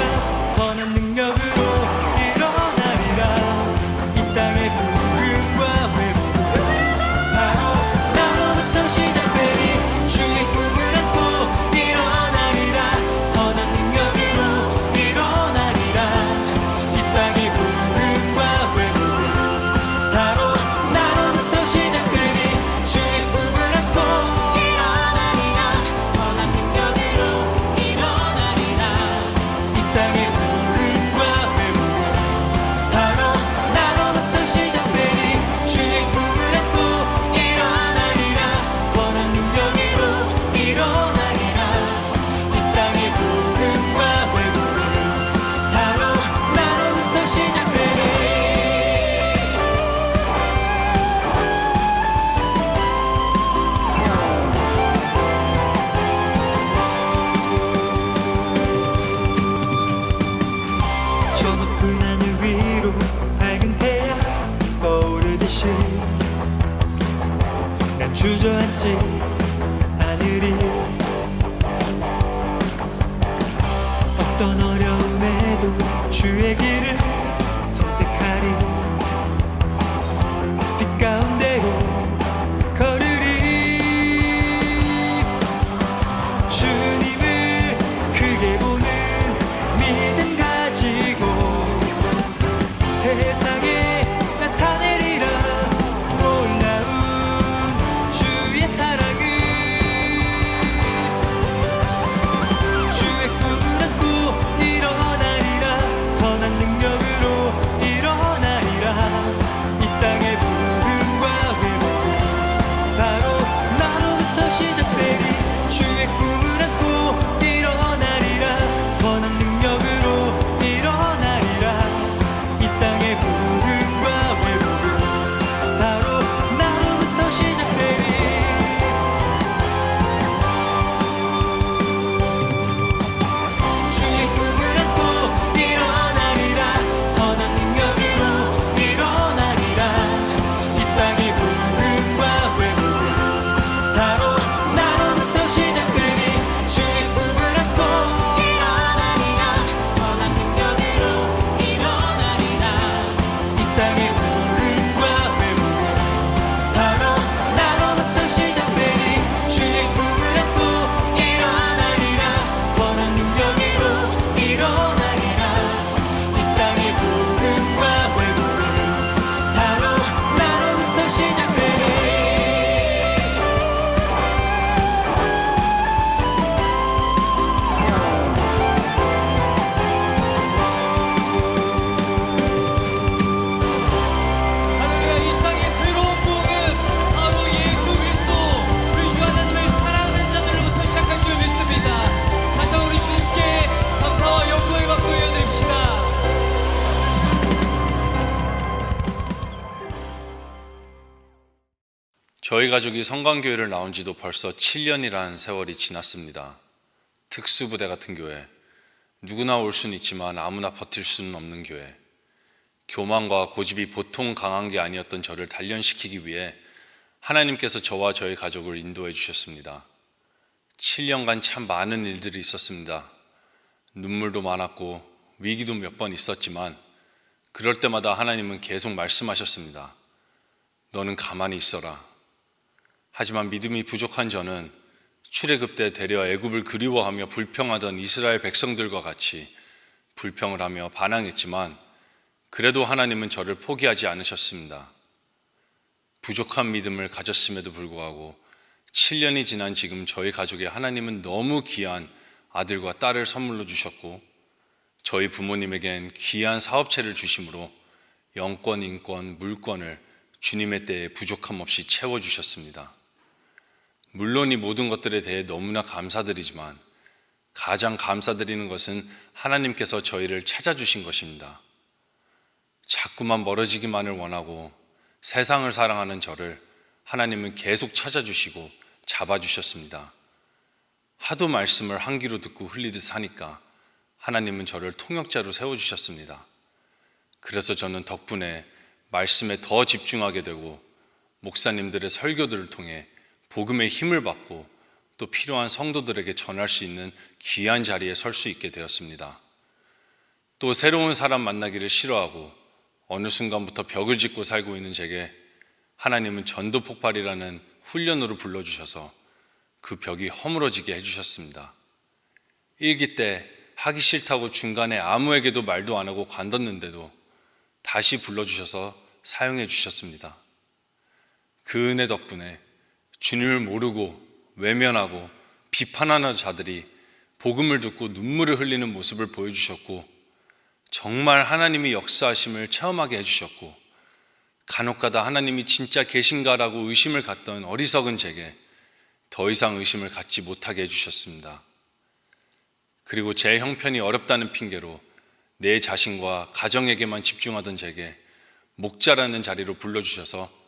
S6: 선한 능력으로 일어나리라. 이 땅의 부흥과 회복은 바로 나로부터 시작되리. 주의 꿈을 안고 일어나리라. 선한 능력으로 일어나리라. 이 땅의 부흥과 회복은 바로 나로부터 시작되리. 주의 꿈을 안고 일어나리라. 선한 능력으로 일어나리라. 이 땅의 부흥과 회복은 바로 나로부터 시작되리. 주의 꿈을 안고 일어나리라. 선한 능력으로 일어나리라. 이 땅의 부흥과 회복은 바로 나로부터 시작되리. 저 높은 하늘 위로 밝은 태양 떠오르듯이 난 주저앉지 않으리. 어떤 어려움에도 주의 길을 선택하리. 빛 가운데로 걸으리. 주님을 크게 보는 믿음 가지고 세상에 나타내리라. 놀라운 주의 사랑을. 주의 꿈을 안고 일어나리라. 선한 능력
S7: 저희 가족이 성광교회를 나온 지도 벌써 7년이라는 세월이 지났습니다. 특수부대 같은 교회, 누구나 올 수는 있지만 아무나 버틸 수는 없는 교회, 교만과 고집이 보통 강한 게 아니었던 저를 단련시키기 위해 하나님께서 저와 저희 가족을 인도해 주셨습니다. 7년간 참 많은 일들이 있었습니다. 눈물도 많았고 위기도 몇 번 있었지만 그럴 때마다 하나님은 계속 말씀하셨습니다. 너는 가만히 있어라. 하지만 믿음이 부족한 저는 출애굽 때 데려 애굽을 그리워하며 불평하던 이스라엘 백성들과 같이 불평을 하며 반항했지만 그래도 하나님은 저를 포기하지 않으셨습니다. 부족한 믿음을 가졌음에도 불구하고 7년이 지난 지금 저희 가족에 하나님은 너무 귀한 아들과 딸을 선물로 주셨고 저희 부모님에겐 귀한 사업체를 주심으로 영권, 인권, 물권을 주님의 때에 부족함 없이 채워주셨습니다. 물론 이 모든 것들에 대해 너무나 감사드리지만 가장 감사드리는 것은 하나님께서 저희를 찾아주신 것입니다. 자꾸만 멀어지기만을 원하고 세상을 사랑하는 저를 하나님은 계속 찾아주시고 잡아주셨습니다. 하도 말씀을 한 귀로 듣고 흘리듯 하니까 하나님은 저를 통역자로 세워주셨습니다. 그래서 저는 덕분에 말씀에 더 집중하게 되고 목사님들의 설교들을 통해 복음의 힘을 받고 또 필요한 성도들에게 전할 수 있는 귀한 자리에 설 수 있게 되었습니다. 또 새로운 사람 만나기를 싫어하고 어느 순간부터 벽을 짓고 살고 있는 제게 하나님은 전도 폭발이라는 훈련으로 불러주셔서 그 벽이 허물어지게 해주셨습니다. 일기 때 하기 싫다고 중간에 아무에게도 말도 안 하고 관뒀는데도 다시 불러주셔서 사용해 주셨습니다. 그 은혜 덕분에 주님을 모르고 외면하고 비판하는 자들이 복음을 듣고 눈물을 흘리는 모습을 보여주셨고 정말 하나님이 역사하심을 체험하게 해주셨고 간혹가다 하나님이 진짜 계신가라고 의심을 갖던 어리석은 제게 더 이상 의심을 갖지 못하게 해주셨습니다. 그리고 제 형편이 어렵다는 핑계로 내 자신과 가정에게만 집중하던 제게 목자라는 자리로 불러주셔서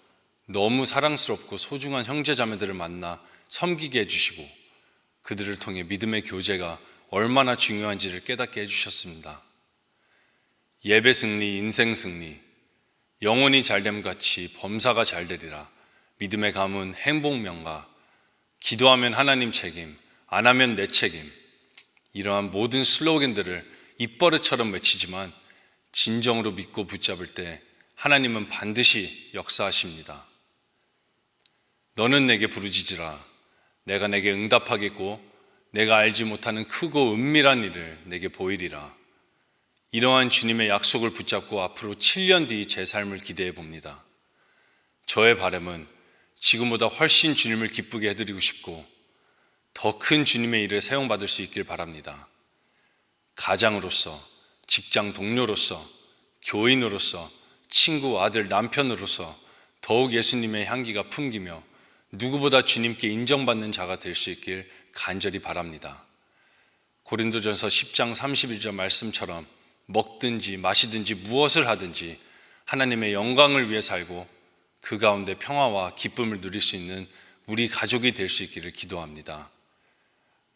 S7: 너무 사랑스럽고 소중한 형제자매들을 만나 섬기게 해주시고 그들을 통해 믿음의 교제가 얼마나 중요한지를 깨닫게 해주셨습니다. 예배 승리, 인생 승리, 영혼이 잘됨 같이 범사가 잘되리라, 믿음의 가문, 행복 명가, 기도하면 하나님 책임, 안 하면 내 책임, 이러한 모든 슬로건들을 입버릇처럼 외치지만 진정으로 믿고 붙잡을 때 하나님은 반드시 역사하십니다. 너는 내게 부르짖으라. 내가 내게 응답하겠고 내가 알지 못하는 크고 은밀한 일을 내게 보이리라. 이러한 주님의 약속을 붙잡고 앞으로 7년 뒤 제 삶을 기대해 봅니다. 저의 바람은 지금보다 훨씬 주님을 기쁘게 해드리고 싶고 더 큰 주님의 일에 사용받을 수 있길 바랍니다. 가장으로서, 직장 동료로서, 교인으로서, 친구, 아들, 남편으로서 더욱 예수님의 향기가 풍기며 누구보다 주님께 인정받는 자가 될 수 있길 간절히 바랍니다. 고린도전서 10장 31절 말씀처럼 먹든지 마시든지 무엇을 하든지 하나님의 영광을 위해 살고 그 가운데 평화와 기쁨을 누릴 수 있는 우리 가족이 될 수 있기를 기도합니다.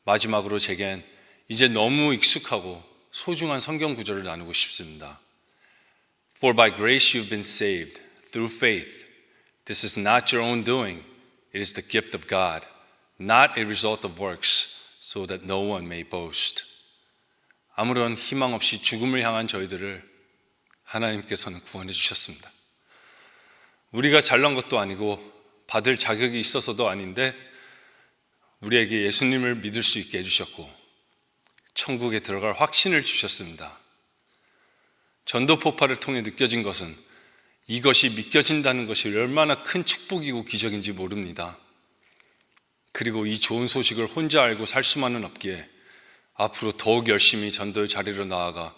S7: 마지막으로 제겐 이제 너무 익숙하고 소중한 성경 구절을 나누고 싶습니다. For by grace you've been saved through faith. This is not your own doing. It is the gift of God, not a result of works, so that no one may boast. 아무런 희망 없이 죽음을 향한 저희들을 하나님께서는 구원해 주셨습니다. 우리가 잘난 것도 아니고 받을 자격이 있어서도 아닌데 우리에게 예수님을 믿을 수 있게 해주셨고 천국에 들어갈 확신을 주셨습니다. 전도 폭발을 통해 느껴진 것은 이것이 믿겨진다는 것이 얼마나 큰 축복이고 기적인지 모릅니다. 그리고 이 좋은 소식을 혼자 알고 살 수만은 없기에 앞으로 더욱 열심히 전도의 자리로 나아가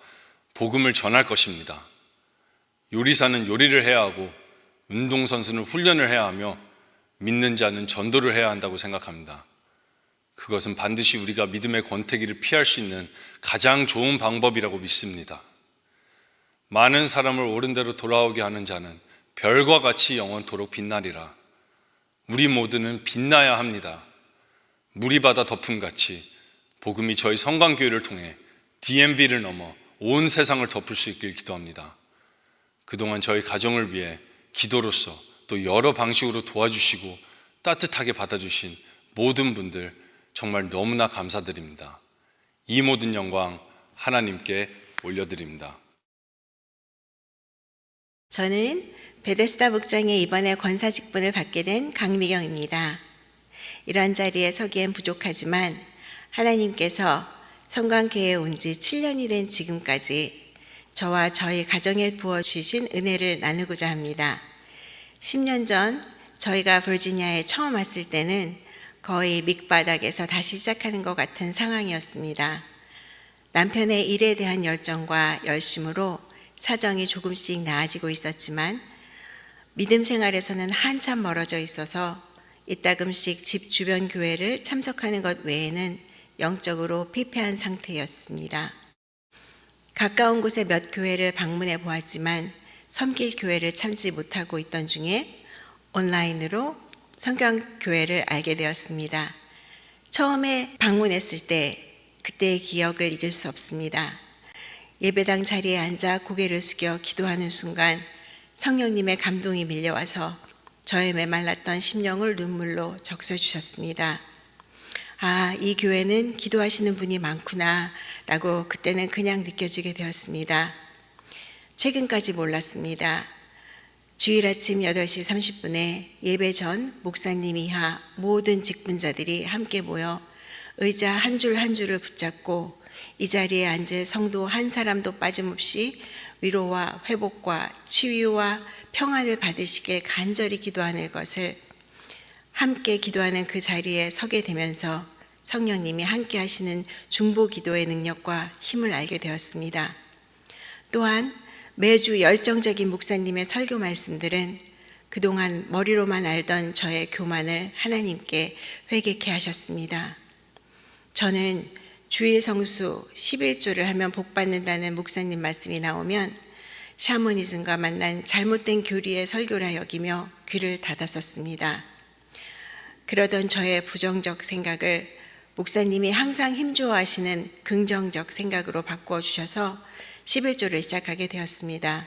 S7: 복음을 전할 것입니다. 요리사는 요리를 해야 하고 운동선수는 훈련을 해야 하며 믿는 자는 전도를 해야 한다고 생각합니다. 그것은 반드시 우리가 믿음의 권태기를 피할 수 있는 가장 좋은 방법이라고 믿습니다. 많은 사람을 옳은 대로 돌아오게 하는 자는 별과 같이 영원토록 빛나리라. 우리 모두는 빛나야 합니다. 물이 바다 덮음같이 복음이 저희 성광교회를 통해 DMV를 넘어 온 세상을 덮을 수 있길 기도합니다. 그동안 저희 가정을 위해 기도로서 또 여러 방식으로 도와주시고 따뜻하게 받아주신 모든 분들 정말 너무나 감사드립니다. 이 모든 영광 하나님께 올려드립니다.
S8: 저는 베데스다 목장에 이번에 권사 직분을 받게 된 강미경입니다. 이런 자리에 서기엔 부족하지만 하나님께서 성광교회에 온 지 7년이 된 지금까지 저와 저희 가정에 부어주신 은혜를 나누고자 합니다. 10년 전 저희가 버지니아에 처음 왔을 때는 거의 밑바닥에서 다시 시작하는 것 같은 상황이었습니다. 남편의 일에 대한 열정과 열심으로 사정이 조금씩 나아지고 있었지만 믿음 생활에서는 한참 멀어져 있어서 이따금씩 집 주변 교회를 참석하는 것 외에는 영적으로 피폐한 상태였습니다. 가까운 곳의 몇 교회를 방문해 보았지만 섬길 교회를 참지 못하고 있던 중에 온라인으로 성경교회를 알게 되었습니다. 처음에 방문했을 때 그때의 기억을 잊을 수 없습니다. 예배당 자리에 앉아 고개를 숙여 기도하는 순간 성령님의 감동이 밀려와서 저의 메말랐던 심령을 눈물로 적셔주셨습니다. 아, 이 교회는 기도하시는 분이 많구나 라고 그때는 그냥 느껴지게 되었습니다. 최근까지 몰랐습니다. 주일 아침 8시 30분에 예배 전 목사님 이하 모든 직분자들이 함께 모여 의자 한 줄 한 줄을 붙잡고 이 자리에 앉을 성도 한 사람도 빠짐없이 위로와 회복과 치유와 평안을 받으시길 간절히 기도하는 것을 함께 기도하는 그 자리에 서게 되면서 성령님이 함께 하시는 중보 기도의 능력과 힘을 알게 되었습니다. 또한 매주 열정적인 목사님의 설교 말씀들은 그동안 머리로만 알던 저의 교만을 하나님께 회개케 하셨습니다. 저는 주일 성수 11조를 하면 복받는다는 목사님 말씀이 나오면 샤머니즘과 만난 잘못된 교리의 설교라 여기며 귀를 닫았었습니다. 그러던 저의 부정적 생각을 목사님이 항상 힘주어하시는 긍정적 생각으로 바꾸어 주셔서 11조를 시작하게 되었습니다.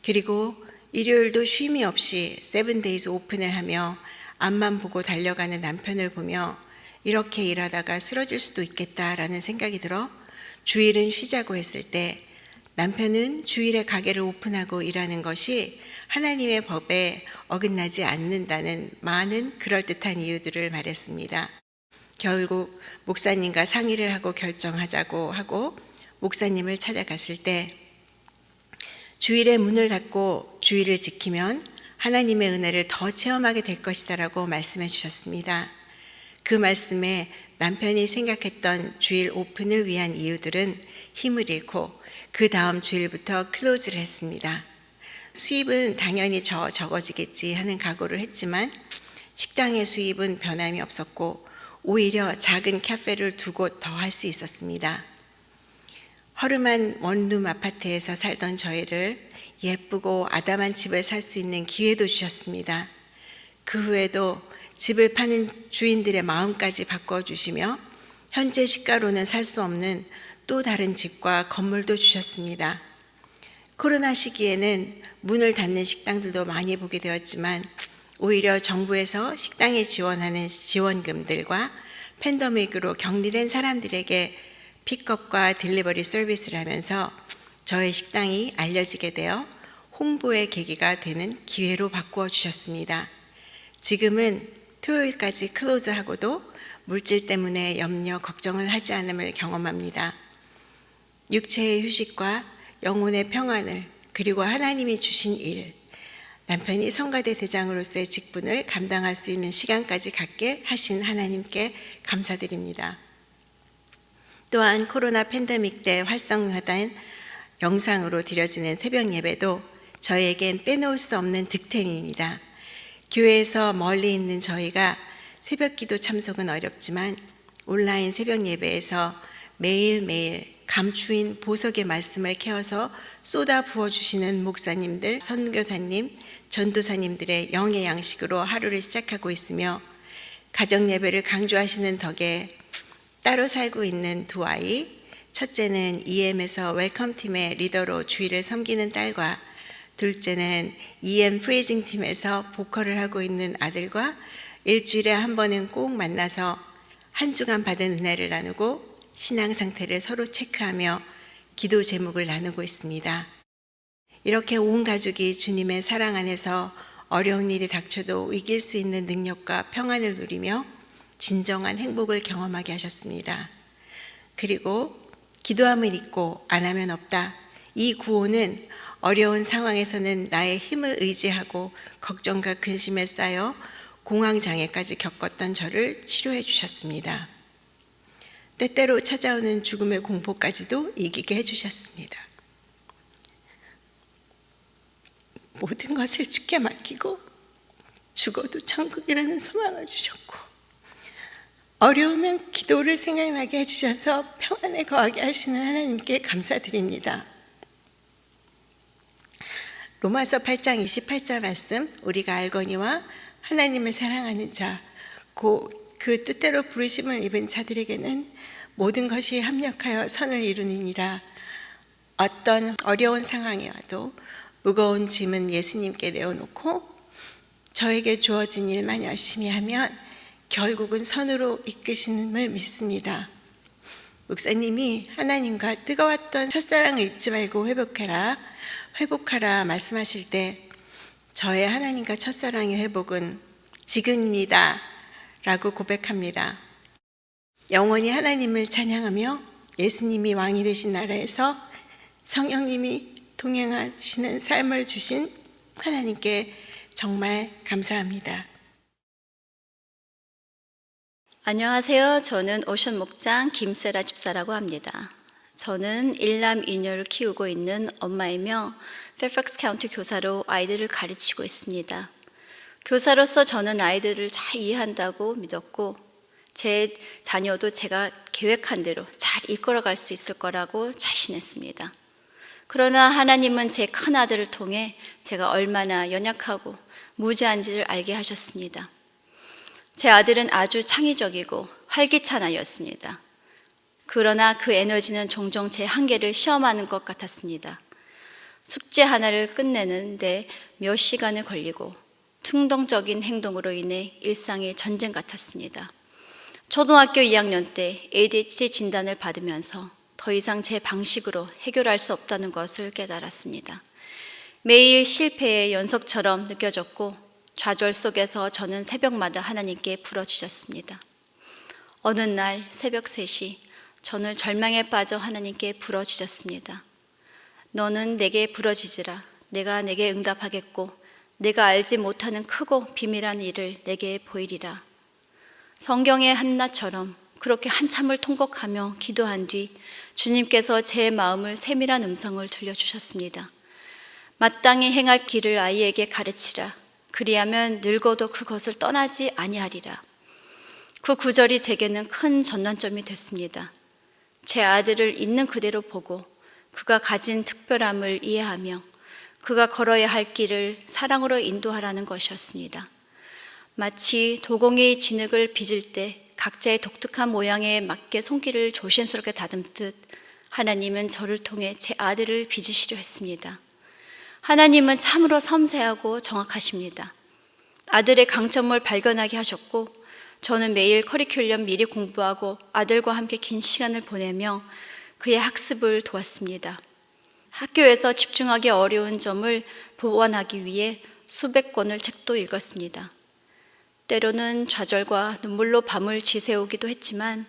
S8: 그리고 일요일도 쉼이 없이 7days 오픈을 하며 앞만 보고 달려가는 남편을 보며 이렇게 일하다가 쓰러질 수도 있겠다라는 생각이 들어 주일은 쉬자고 했을 때 남편은 주일에 가게를 오픈하고 일하는 것이 하나님의 법에 어긋나지 않는다는 많은 그럴듯한 이유들을 말했습니다. 결국 목사님과 상의를 하고 결정하자고 하고 목사님을 찾아갔을 때 주일에 문을 닫고 주일을 지키면 하나님의 은혜를 더 체험하게 될 것이다라고 말씀해 주셨습니다. 그 말씀에 남편이 생각했던 주일 오픈을 위한 이유들은 힘을 잃고 그 다음 주일부터 클로즈를 했습니다. 수입은 당연히 적어지겠지 하는 각오를 했지만 식당의 수입은 변함이 없었고 오히려 작은 카페를 두 곳 더 할 수 있었습니다. 허름한 원룸 아파트에서 살던 저희를 예쁘고 아담한 집을 살 수 있는 기회도 주셨습니다. 그 후에도 집을 파는 주인들의 마음까지 바꿔주시며 현재 시가로는 살 수 없는 또 다른 집과 건물도 주셨습니다. 코로나 시기에는 문을 닫는 식당들도 많이 보게 되었지만 오히려 정부에서 식당에 지원하는 지원금들과 팬데믹으로 격리된 사람들에게 픽업과 딜리버리 서비스를 하면서 저의 식당이 알려지게 되어 홍보의 계기가 되는 기회로 바꾸어 주셨습니다. 지금은 토요일까지 클로즈하고도 물질 때문에 염려, 걱정을 하지 않음을 경험합니다. 육체의 휴식과 영혼의 평안을 그리고 하나님이 주신 일, 남편이 성가대 대장으로서의 직분을 감당할 수 있는 시간까지 갖게 하신 하나님께 감사드립니다. 또한 코로나 팬데믹 때 활성화된 영상으로 드려지는 새벽 예배도 저희에겐 빼놓을 수 없는 득템입니다. 교회에서 멀리 있는 저희가 새벽 기도 참석은 어렵지만 온라인 새벽 예배에서 매일매일 감추인 보석의 말씀을 캐어서 쏟아 부어주시는 목사님들, 선교사님, 전도사님들의 영의 양식으로 하루를 시작하고 있으며 가정 예배를 강조하시는 덕에 따로 살고 있는 두 아이, 첫째는 EM에서 웰컴팀의 리더로 주일을 섬기는 딸과 둘째는 EM 프레이징 팀에서 보컬을 하고 있는 아들과 일주일에 한 번은 꼭 만나서 한 주간 받은 은혜를 나누고 신앙 상태를 서로 체크하며 기도 제목을 나누고 있습니다. 이렇게 온 가족이 주님의 사랑 안에서 어려운 일이 닥쳐도 이길 수 있는 능력과 평안을 누리며 진정한 행복을 경험하게 하셨습니다. 그리고 기도하면 있고 안 하면 없다. 이 구호는 어려운 상황에서는 나의 힘을 의지하고 걱정과 근심에 쌓여 공황장애까지 겪었던 저를 치료해 주셨습니다. 때때로 찾아오는 죽음의 공포까지도 이기게 해주셨습니다. 모든 것을 주께 맡기고 죽어도 천국이라는 소망을 주셨고 어려우면 기도를 생각나게 해주셔서 평안에 거하게 하시는 하나님께 감사드립니다. 로마서 8장 28절 말씀, 우리가 알거니와 하나님을 사랑하는 자, 그 뜻대로 부르심을 입은 자들에게는 모든 것이 합력하여 선을 이루느니라. 어떤 어려운 상황이 와도 무거운 짐은 예수님께 내어놓고 저에게 주어진 일만 열심히 하면 결국은 선으로 이끄시는을 믿습니다. 목사님이 하나님과 뜨거웠던 첫사랑을 잊지 말고 회복하라 말씀하실 때 저의 하나님과 첫사랑의 회복은 지금입니다 라고 고백합니다. 영원히 하나님을 찬양하며 예수님이 왕이 되신 나라에서 성령님이 동행하시는 삶을 주신 하나님께 정말 감사합니다.
S9: 안녕하세요. 저는 오션 목장 김세라 집사라고 합니다. 저는 일남 이녀를 키우고 있는 엄마이며 펠팩스 카운티 교사로 아이들을 가르치고 있습니다. 교사로서 저는 아이들을 잘 이해한다고 믿었고 제 자녀도 제가 계획한 대로 잘 이끌어갈 수 있을 거라고 자신했습니다. 그러나 하나님은 제 큰아들을 통해 제가 얼마나 연약하고 무지한지를 알게 하셨습니다. 제 아들은 아주 창의적이고 활기찬 아이였습니다. 그러나 그 에너지는 종종 제 한계를 시험하는 것 같았습니다. 숙제 하나를 끝내는데 몇 시간을 걸리고 충동적인 행동으로 인해 일상이 전쟁 같았습니다. 초등학교 2학년 때 ADHD 진단을 받으면서 더 이상 제 방식으로 해결할 수 없다는 것을 깨달았습니다. 매일 실패의 연속처럼 느껴졌고 좌절 속에서 저는 새벽마다 하나님께 부르짖었습니다. 어느 날 새벽 3시 저는 절망에 빠져 하나님께 부르짖었습니다. 너는 내게 부르짖으라. 내가 내게 응답하겠고 내가 알지 못하는 크고 비밀한 일을 내게 보이리라. 성경의 한나처럼 그렇게 한참을 통곡하며 기도한 뒤 주님께서 제 마음을 세밀한 음성을 들려주셨습니다. 마땅히 행할 길을 아이에게 가르치라. 그리하면 늙어도 그것을 떠나지 아니하리라. 그 구절이 제게는 큰 전환점이 됐습니다. 제 아들을 있는 그대로 보고 그가 가진 특별함을 이해하며 그가 걸어야 할 길을 사랑으로 인도하라는 것이었습니다. 마치 도공이 진흙을 빚을 때 각자의 독특한 모양에 맞게 손길을 조심스럽게 다듬듯 하나님은 저를 통해 제 아들을 빚으시려 했습니다. 하나님은 참으로 섬세하고 정확하십니다. 아들의 강점을 발견하게 하셨고 저는 매일 커리큘럼 미리 공부하고 아들과 함께 긴 시간을 보내며 그의 학습을 도왔습니다. 학교에서 집중하기 어려운 점을 보완하기 위해 수백 권의 책도 읽었습니다. 때로는 좌절과 눈물로 밤을 지새우기도 했지만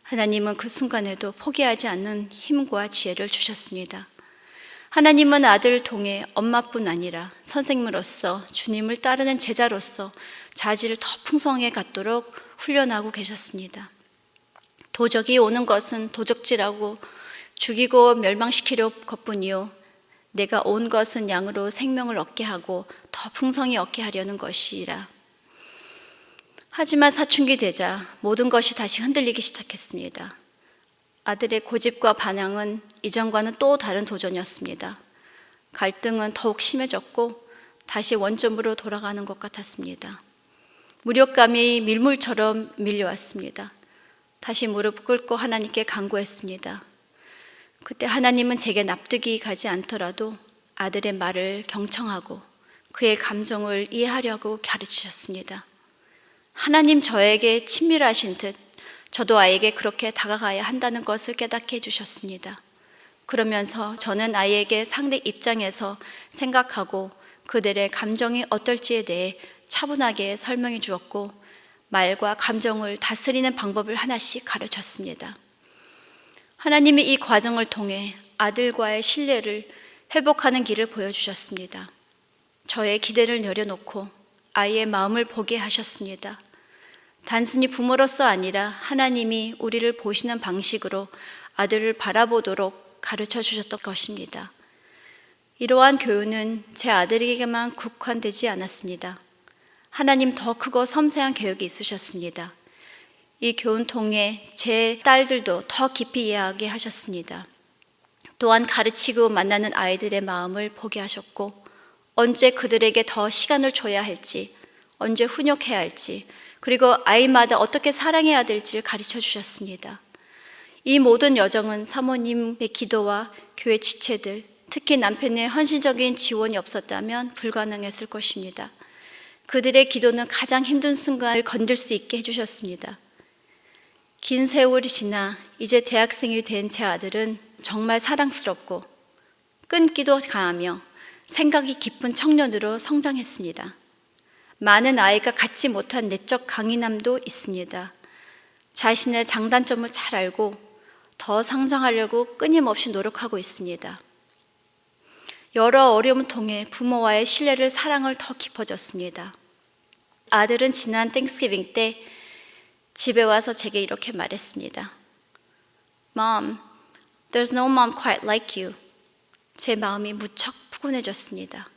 S9: 하나님은 그 순간에도 포기하지 않는 힘과 지혜를 주셨습니다. 하나님은 아들을 통해 엄마뿐 아니라 선생님으로서 주님을 따르는 제자로서 자질을 더 풍성하게 갖도록 훈련하고 계셨습니다. 도적이 오는 것은 도적질하고 죽이고 멸망시키려 것뿐이요 내가 온 것은 양으로 생명을 얻게 하고 더 풍성히 얻게 하려는 것이라. 하지만 사춘기 되자 모든 것이 다시 흔들리기 시작했습니다. 아들의 고집과 반항은 이전과는 또 다른 도전이었습니다. 갈등은 더욱 심해졌고 다시 원점으로 돌아가는 것 같았습니다. 무력감이 밀물처럼 밀려왔습니다. 다시 무릎 꿇고 하나님께 간구했습니다. 그때 하나님은 제게 납득이 가지 않더라도 아들의 말을 경청하고 그의 감정을 이해하려고 가르치셨습니다. 하나님 저에게 친밀하신 듯 저도 아이에게 그렇게 다가가야 한다는 것을 깨닫게 해주셨습니다. 그러면서 저는 아이에게 상대 입장에서 생각하고 그들의 감정이 어떨지에 대해 차분하게 설명해 주었고 말과 감정을 다스리는 방법을 하나씩 가르쳤습니다. 하나님이 이 과정을 통해 아들과의 신뢰를 회복하는 길을 보여주셨습니다. 저의 기대를 내려놓고 아이의 마음을 보게 하셨습니다. 단순히 부모로서 아니라 하나님이 우리를 보시는 방식으로 아들을 바라보도록 가르쳐 주셨던 것입니다. 이러한 교훈은 제 아들에게만 국한되지 않았습니다. 하나님 더 크고 섬세한 계획이 있으셨습니다. 이 교훈 통해 제 딸들도 더 깊이 이해하게 하셨습니다. 또한 가르치고 만나는 아이들의 마음을 보게 하셨고 언제 그들에게 더 시간을 줘야 할지, 언제 훈육해야 할지, 그리고 아이마다 어떻게 사랑해야 될지를 가르쳐 주셨습니다. 이 모든 여정은 사모님의 기도와 교회 지체들, 특히 남편의 헌신적인 지원이 없었다면 불가능했을 것입니다. 그들의 기도는 가장 힘든 순간을 건들 수 있게 해주셨습니다. 긴 세월이 지나 이제 대학생이 된 제 아들은 정말 사랑스럽고 끈기도 강하며 생각이 깊은 청년으로 성장했습니다. 많은 아이가 갖지 못한 내적 강인함도 있습니다. 자신의 장단점을 잘 알고 더 성장하려고 끊임없이 노력하고 있습니다. 여러 어려움을 통해 부모와의 신뢰를 사랑을 더 깊어졌습니다. 아들은 지난 땡스기빙 때 집에 와서 제게 이렇게 말했습니다. Mom, there's no mom quite like you. 제 마음이 무척 푸근해졌습니다.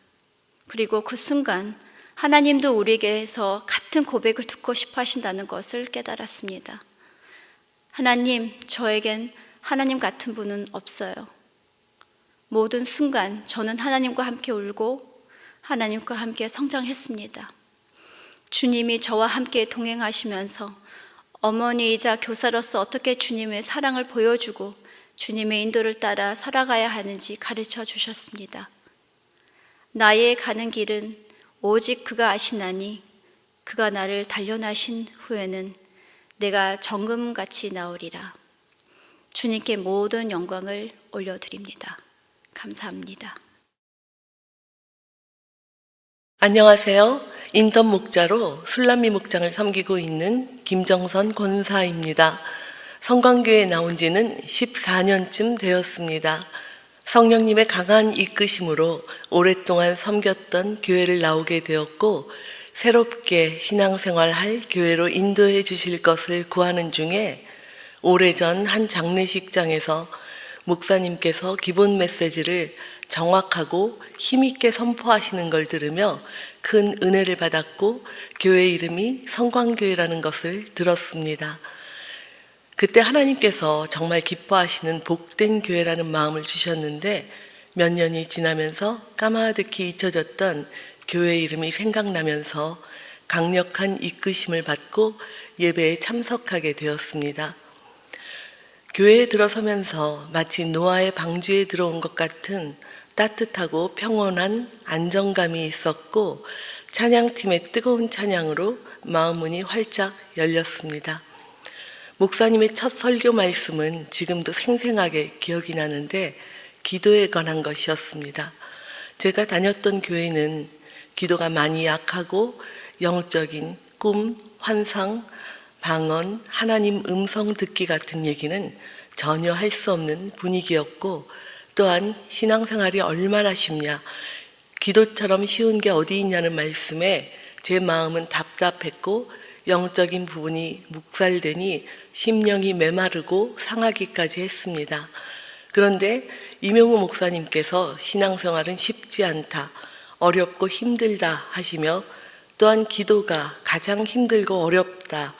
S9: 그리고 그 순간 하나님도 우리에게서 같은 고백을 듣고 싶어 하신다는 것을 깨달았습니다. 하나님, 저에겐 하나님 같은 분은 없어요. 모든 순간 저는 하나님과 함께 울고 하나님과 함께 성장했습니다. 주님이 저와 함께 동행하시면서 어머니이자 교사로서 어떻게 주님의 사랑을 보여주고 주님의 인도를 따라 살아가야 하는지 가르쳐 주셨습니다. 나의 가는 길은 오직 그가 아시나니 그가 나를 단련하신 후에는 내가 정금같이 나오리라. 주님께 모든 영광을 올려드립니다. 감사합니다.
S10: 안녕하세요. 인턴 목자로 술람미 목장을 섬기고 있는 김정선 권사입니다. 성광교회에 나온 지는 14년쯤 되었습니다. 성령님의 강한 이끄심으로 오랫동안 섬겼던 교회를 나오게 되었고 새롭게 신앙생활할 교회로 인도해 주실 것을 구하는 중에 오래전 한 장례식장에서 목사님께서 기본 메시지를 정확하고 힘있게 선포하시는 걸 들으며 큰 은혜를 받았고 교회 이름이 성광교회라는 것을 들었습니다. 그때 하나님께서 정말 기뻐하시는 복된 교회라는 마음을 주셨는데 몇 년이 지나면서 까마득히 잊혀졌던 교회 이름이 생각나면서 강력한 이끄심을 받고 예배에 참석하게 되었습니다. 교회에 들어서면서 마치 노아의 방주에 들어온 것 같은 따뜻하고 평온한 안정감이 있었고 찬양팀의 뜨거운 찬양으로 마음문이 활짝 열렸습니다. 목사님의 첫 설교 말씀은 지금도 생생하게 기억이 나는데 기도에 관한 것이었습니다. 제가 다녔던 교회는 기도가 많이 약하고 영적인 꿈, 환상, 방언, 하나님 음성 듣기 같은 얘기는 전혀 할 수 없는 분위기였고 또한 신앙생활이 얼마나 쉽냐, 기도처럼 쉬운 게 어디 있냐는 말씀에 제 마음은 답답했고 영적인 부분이 묵살되니 심령이 메마르고 상하기까지 했습니다. 그런데 이명우 목사님께서 신앙생활은 쉽지 않다, 어렵고 힘들다 하시며 또한 기도가 가장 힘들고 어렵다,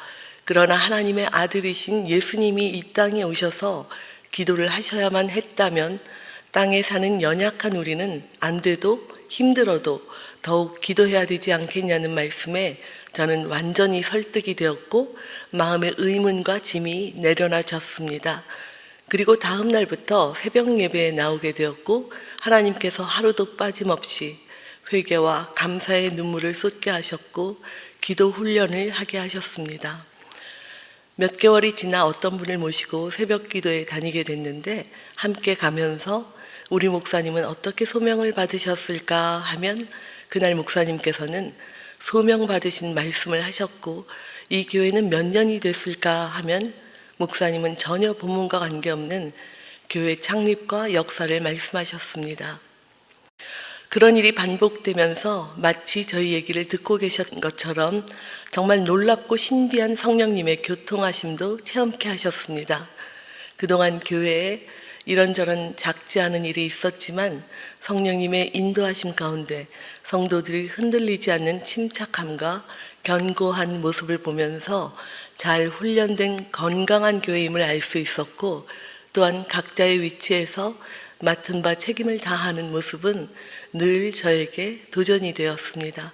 S10: 그러나 하나님의 아들이신 예수님이 이 땅에 오셔서 기도를 하셔야만 했다면 땅에 사는 연약한 우리는 안 돼도 힘들어도 더욱 기도해야 되지 않겠냐는 말씀에 저는 완전히 설득이 되었고 마음의 의문과 짐이 내려놔졌습니다. 그리고 다음 날부터 새벽 예배에 나오게 되었고 하나님께서 하루도 빠짐없이 회개와 감사의 눈물을 쏟게 하셨고 기도 훈련을 하게 하셨습니다. 몇 개월이 지나 어떤 분을 모시고 새벽 기도에 다니게 됐는데 함께 가면서 우리 목사님은 어떻게 소명을 받으셨을까 하면 그날 목사님께서는 소명 받으신 말씀을 하셨고 이 교회는 몇 년이 됐을까 하면 목사님은 전혀 본문과 관계없는 교회 창립과 역사를 말씀하셨습니다. 그런 일이 반복되면서 마치 저희 얘기를 듣고 계신 것처럼 정말 놀랍고 신비한 성령님의 교통하심도 체험케 하셨습니다. 그동안 교회에 이런저런 작지 않은 일이 있었지만 성령님의 인도하심 가운데 성도들이 흔들리지 않는 침착함과 견고한 모습을 보면서 잘 훈련된 건강한 교회임을 알 수 있었고 또한 각자의 위치에서 맡은 바 책임을 다하는 모습은 늘 저에게 도전이 되었습니다.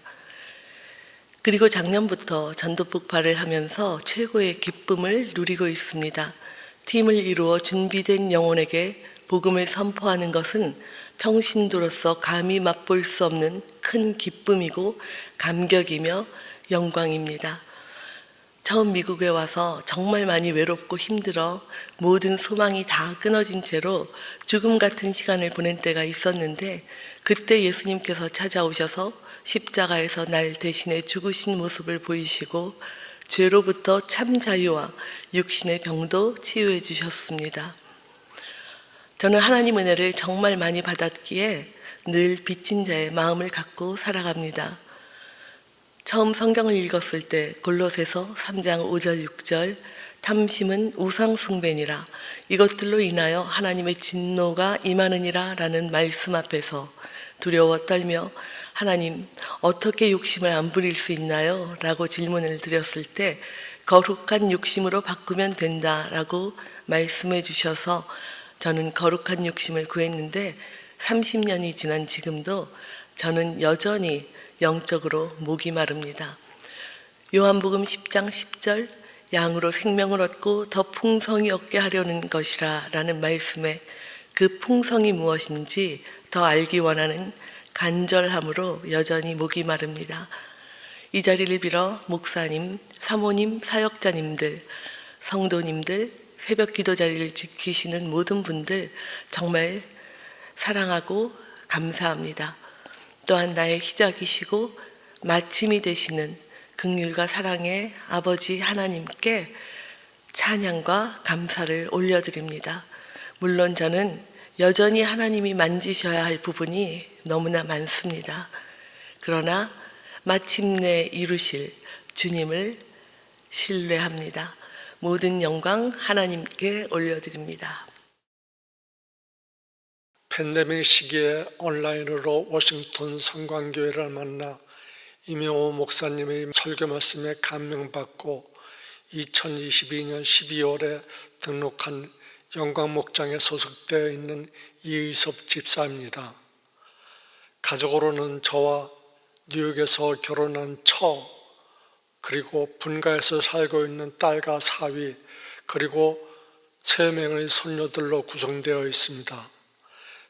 S10: 그리고 작년부터 전도 폭발을 하면서 최고의 기쁨을 누리고 있습니다. 팀을 이루어 준비된 영혼에게 복음을 선포하는 것은 평신도로서 감히 맛볼 수 없는 큰 기쁨이고 감격이며 영광입니다. 처음 미국에 와서 정말 많이 외롭고 힘들어 모든 소망이 다 끊어진 채로 죽음 같은 시간을 보낸 때가 있었는데 그때 예수님께서 찾아오셔서 십자가에서 날 대신에 죽으신 모습을 보이시고 죄로부터 참 자유와 육신의 병도 치유해 주셨습니다. 저는 하나님 은혜를 정말 많이 받았기에 늘 빚진 자의 마음을 갖고 살아갑니다. 처음 성경을 읽었을 때 골로새서 3장 5절 6절 탐심은 우상 숭배니라 이것들로 인하여 하나님의 진노가 임하느니라 라는 말씀 앞에서 두려워 떨며 하나님 어떻게 욕심을 안 부릴 수 있나요? 라고 질문을 드렸을 때 거룩한 욕심으로 바꾸면 된다라고 말씀해 주셔서 저는 거룩한 욕심을 구했는데 30년이 지난 지금도 저는 여전히 영적으로 목이 마릅니다. 요한복음 10장 10절 양으로 생명을 얻고 더 풍성히 얻게 하려는 것이라 라는 말씀에 그 풍성이 무엇인지 더 알기 원하는 간절함으로 여전히 목이 마릅니다. 이 자리를 빌어 목사님, 사모님, 사역자님들, 성도님들, 새벽 기도 자리를 지키시는 모든 분들 정말 사랑하고 감사합니다. 또한 나의 시작이시고 마침이 되시는 긍휼과 사랑의 아버지 하나님께 찬양과 감사를 올려드립니다. 물론 저는 여전히 하나님이 만지셔야 할 부분이 너무나 많습니다. 그러나 마침내 이루실 주님을 신뢰합니다. 모든 영광 하나님께 올려드립니다.
S11: 팬데믹 시기에 온라인으로 워싱턴 성광교회를 만나 이명호 목사님의 설교 말씀에 감명받고 2022년 12월에 등록한 영광목장에 소속되어 있는 이의섭 집사입니다. 가족으로는 저와 뉴욕에서 결혼한 처, 그리고 분가에서 살고 있는 딸과 사위, 그리고 3명의 손녀들로 구성되어 있습니다.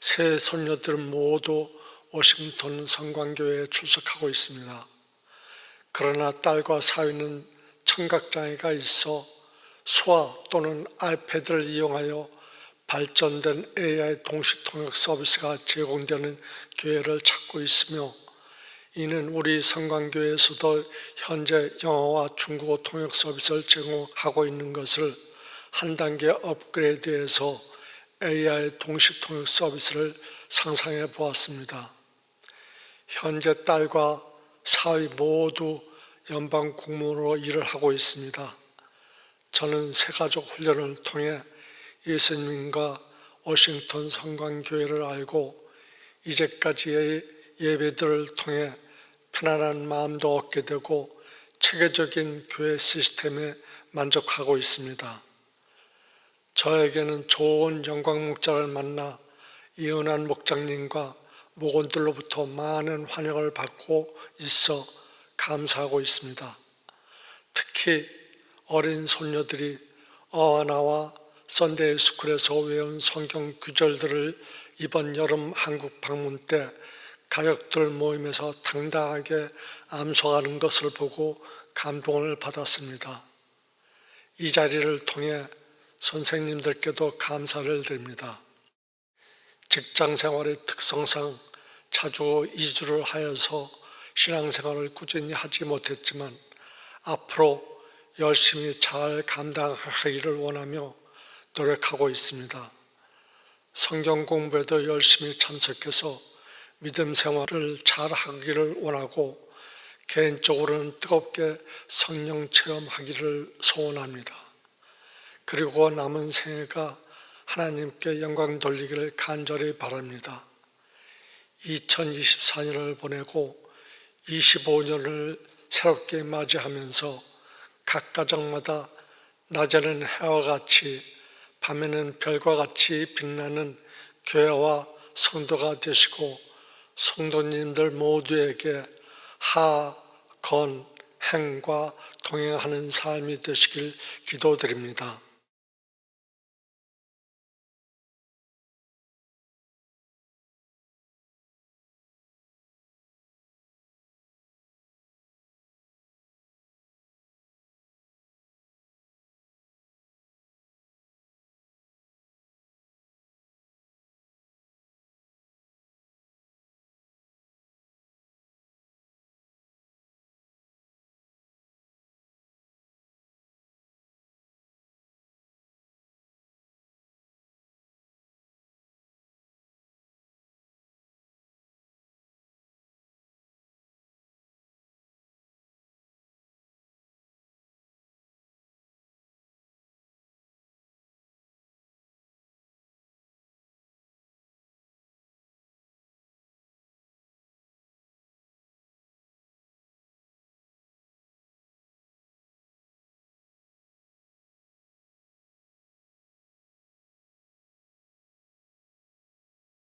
S11: 세 손녀들은 모두 워싱턴 성광교회에 출석하고 있습니다. 그러나 딸과 사위는 청각장애가 있어 수화 또는 아이패드를 이용하여 발전된 AI 동시통역 서비스가 제공되는 교회를 찾고 있으며 이는 우리 성광교회에서도 현재 영어와 중국어 통역 서비스를 제공하고 있는 것을 한 단계 업그레이드해서 AI 동시통역 서비스를 상상해 보았습니다. 현재 딸과 사위 모두 연방 공무원으로 일을 하고 있습니다. 저는 새가족 훈련을 통해 예수님과 워싱턴 성광교회를 알고 이제까지의 예배들을 통해 편안한 마음도 얻게 되고 체계적인 교회 시스템에 만족하고 있습니다. 저에게는 좋은 영광 목자를 만나 이은환 목장님과 목원들로부터 많은 환영을 받고 있어 감사하고 있습니다. 특히 어린 손녀들이 어하나와 선데이 스쿨에서 외운 성경 구절들을 이번 여름 한국 방문 때 가족들 모임에서 당당하게 암송하는 것을 보고 감동을 받았습니다. 이 자리를 통해 선생님들께도 감사를 드립니다. 직장 생활의 특성상 자주 이주를 하여서 신앙생활을 꾸준히 하지 못했지만 앞으로 열심히 잘 감당하기를 원하며 노력하고 있습니다. 성경 공부에도 열심히 참석해서 믿음 생활을 잘 하기를 원하고 개인적으로는 뜨겁게 성령 체험하기를 소원합니다. 그리고 남은 생애가 하나님께 영광 돌리기를 간절히 바랍니다. 2024년을 보내고 25년을 새롭게 맞이하면서 각 가정마다 낮에는 해와 같이 밤에는 별과 같이 빛나는 교회와 성도가 되시고 성도님들 모두에게 하, 건, 행과 동행하는 삶이 되시길 기도드립니다.